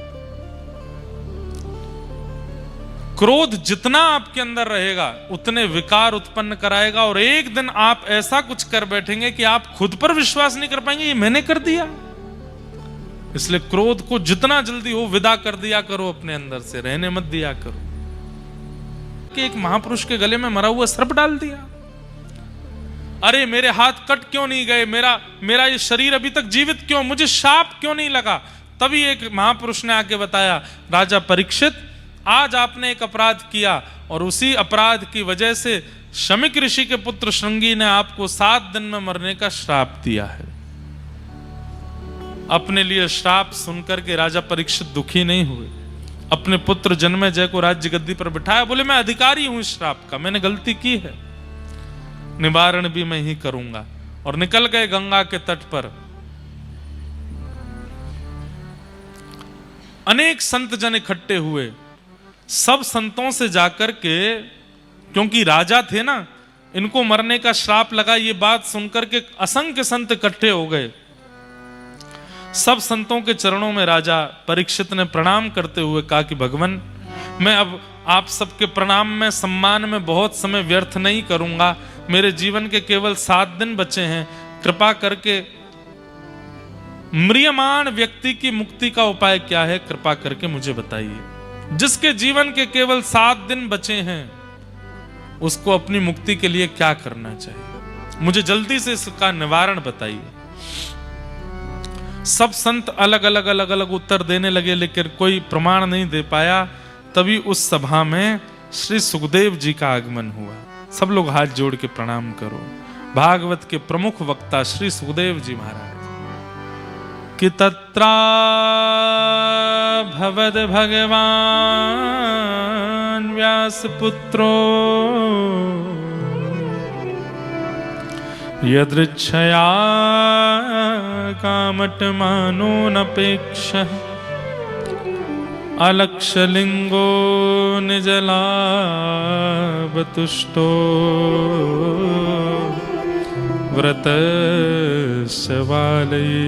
S1: क्रोध जितना आपके अंदर रहेगा उतने विकार उत्पन्न कराएगा, और एक दिन आप ऐसा कुछ कर बैठेंगे कि आप खुद पर विश्वास नहीं कर पाएंगे, ये मैंने कर दिया। इसलिए क्रोध को जितना जल्दी हो विदा कर दिया करो, अपने अंदर से रहने मत दिया करो। कि एक महापुरुष के गले में मरा हुआ सर्प डाल दिया, अरे मेरे हाथ कट क्यों नहीं गए, मेरा ये शरीर अभी तक जीवित क्यों, मुझे शाप क्यों नहीं लगा? तभी एक महापुरुष ने आके बताया, राजा परीक्षित आज आपने एक अपराध किया और उसी अपराध की वजह से शमिक ऋषि के पुत्र श्रृंगी ने आपको 7 दिन में मरने का श्राप दिया है। अपने लिए श्राप सुनकर के राजा परीक्षित दुखी नहीं हुए, अपने पुत्र जन्मेजय को राज्य गद्दी पर बिठाया, बोले मैं अधिकारी हूं इस श्राप का, मैंने गलती की है, निवारण भी मैं ही करूंगा। और निकल गए गंगा के तट पर। अनेक संत जन इकट्ठे हुए, सब संतों से जाकर के, क्योंकि राजा थे ना, इनको मरने का श्राप लगा, ये बात सुनकर के असंख्य संत इकट्ठे हो गए। सब संतों के चरणों में राजा परीक्षित ने प्रणाम करते हुए कहा कि भगवान, मैं अब आप सबके प्रणाम में, सम्मान में बहुत समय व्यर्थ नहीं करूंगा, मेरे जीवन के केवल 7 दिन बचे हैं, कृपा करके म्रियमाण व्यक्ति की मुक्ति का उपाय क्या है, कृपा करके मुझे बताइए। जिसके जीवन के केवल 7 दिन बचे हैं उसको अपनी मुक्ति के लिए क्या करना चाहिए, मुझे जल्दी से इसका निवारण बताइए। सब संत अलग अलग उत्तर देने लगे, लेकिन कोई प्रमाण नहीं दे पाया। तभी उस सभा में श्री सुखदेव जी का आगमन हुआ। सब लोग हाथ जोड़ के प्रणाम करो। भागवत के प्रमुख वक्ता श्री सुखदेव जी महाराज कि तत्रा भवद भगवान व्यास पुत्रो यदृच्छया कामटमानो नपेक्ष अलक्षलिंगो निजलाभतुष्टो व्रतस्य बालैरवधूतभेष।